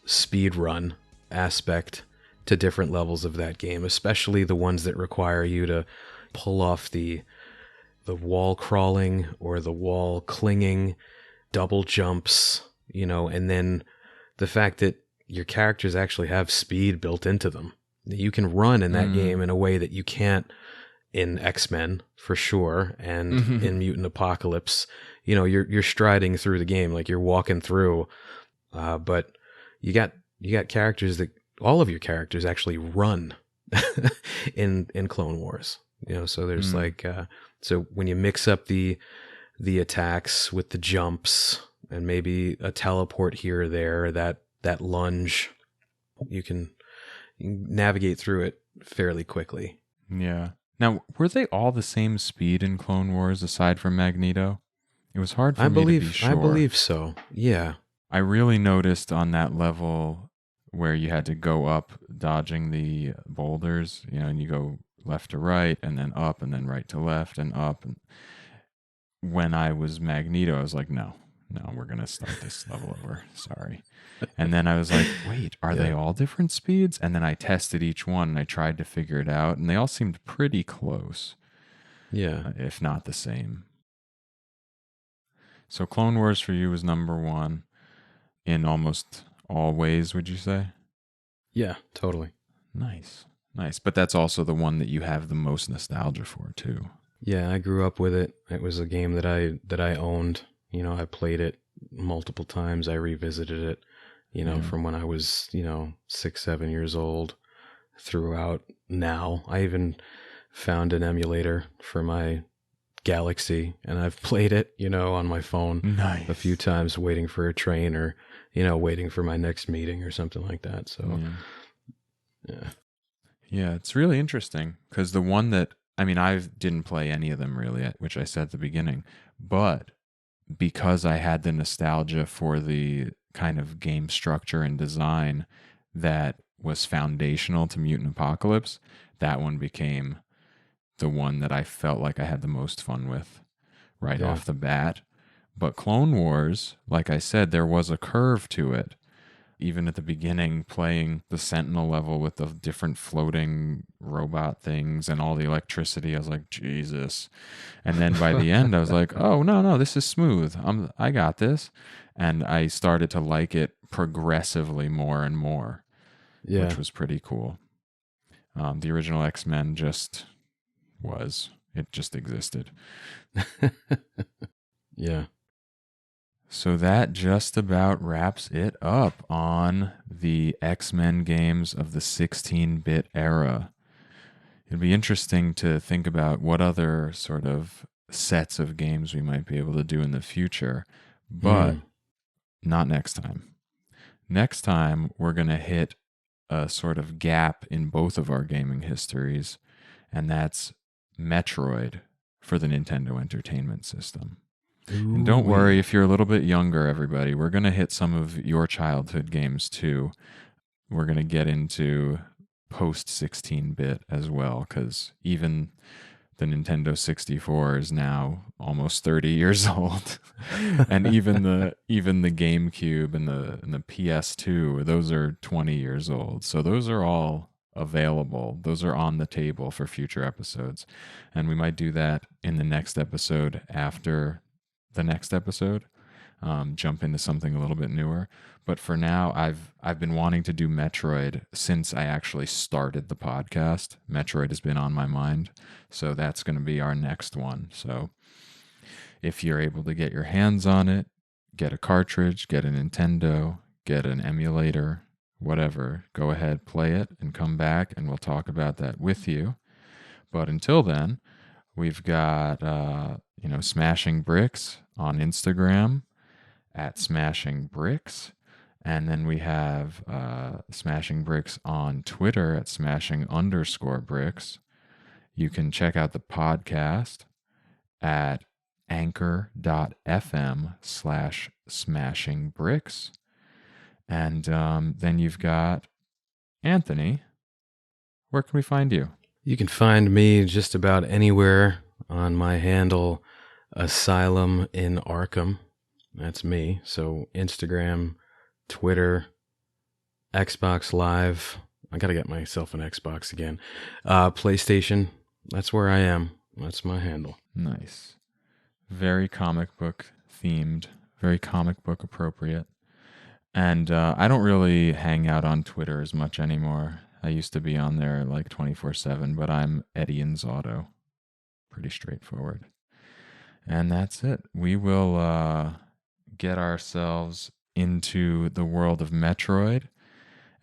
S2: speed run aspect to different levels of that game, especially the ones that require you to pull off the wall crawling or the wall clinging, double jumps, and then the fact that your characters actually have speed built into them. You can run in that game in a way that you can't in X-Men, for sure, and in Mutant Apocalypse. You're striding through the game like you're walking through, but you got characters that all of your characters actually run in Clone Wars. So there's so when you mix up the attacks with the jumps and maybe a teleport here or there, that lunge, you can navigate through it fairly quickly.
S1: Yeah. Now, were they all the same speed in Clone Wars aside from Magneto? It was hard for me to be sure.
S2: I believe so. Yeah.
S1: I really noticed on that level where you had to go up dodging the boulders, and you go left to right and then up and then right to left and up. And when I was Magneto, I was like, no, we're going to start this level over. Sorry. And then I was like, wait, are they all different speeds? And then I tested each one and I tried to figure it out, and they all seemed pretty close.
S2: Yeah.
S1: If not the same. So Clone Wars for you was number one in almost all ways, would you say?
S2: Yeah, totally.
S1: Nice. But that's also the one that you have the most nostalgia for, too.
S2: Yeah, I grew up with it. It was a game that I owned. I played it multiple times. I revisited it,
S1: Yeah.
S2: from when I was, 6, 7 years old throughout now. I even found an emulator for my Galaxy, and I've played it, on my phone a few
S1: Nice.
S2: times, waiting for a train or, waiting for my next meeting or something like that. So,
S1: Yeah.
S2: yeah.
S1: Yeah, it's really interesting because the one that, I mean, I didn't play any of them really, which I said at the beginning, but because I had the nostalgia for the kind of game structure and design that was foundational to Mutant Apocalypse, that one became the one that I felt like I had the most fun with right
S2: Yeah.
S1: off the bat. But Clone Wars, like I said, there was a curve to it. Even at the beginning, playing the Sentinel level with the different floating robot things and all the electricity, I was like, Jesus. And then by the end, I was like, oh, no, no, this is smooth. I got this. And I started to like it progressively more and more,
S2: Yeah.
S1: which was pretty cool. The original X-Men it just existed.
S2: Yeah.
S1: So that just about wraps it up on the X-Men games of the 16-bit era. It'd be interesting to think about what other sort of sets of games we might be able to do in the future, but not next time. Next time, we're going to hit a sort of gap in both of our gaming histories, and that's Metroid for the Nintendo Entertainment System. And don't worry if you're a little bit younger, everybody. We're going to hit some of your childhood games too. We're going to get into post 16-bit as well, because even the Nintendo 64 is now almost 30 years old. And even the GameCube and the PS2, those are 20 years old. So those are all available. Those are on the table for future episodes. And we might do that in the next episode after the next episode, jump into something a little bit newer. But for now, I've been wanting to do Metroid since I actually started the podcast. Metroid has been on my mind, so that's going to be our next one. So if you're able to get your hands on it, get a cartridge, get a Nintendo, get an emulator, whatever, go ahead, play it, and come back, and we'll talk about that with you. But until then, we've got Smashing Bricks on Instagram at Smashing Bricks. And then we have Smashing Bricks on Twitter at Smashing_Bricks. You can check out the podcast at anchor.fm/smashingbricks. And then you've got Anthony. Where can we find you?
S2: You can find me just about anywhere on my handle, Asylum in Arkham. That's me. So Instagram, Twitter, Xbox Live. I got to get myself an Xbox again. PlayStation. That's where I am. That's my handle.
S1: Nice. Very comic book themed, very comic book appropriate. And I don't really hang out on Twitter as much anymore. I used to be on there like 24/7, but I'm Eddie Inzauto. Pretty straightforward. And that's it. We will get ourselves into the world of Metroid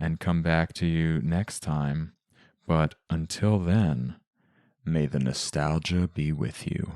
S1: and come back to you next time. But until then, may the nostalgia be with you.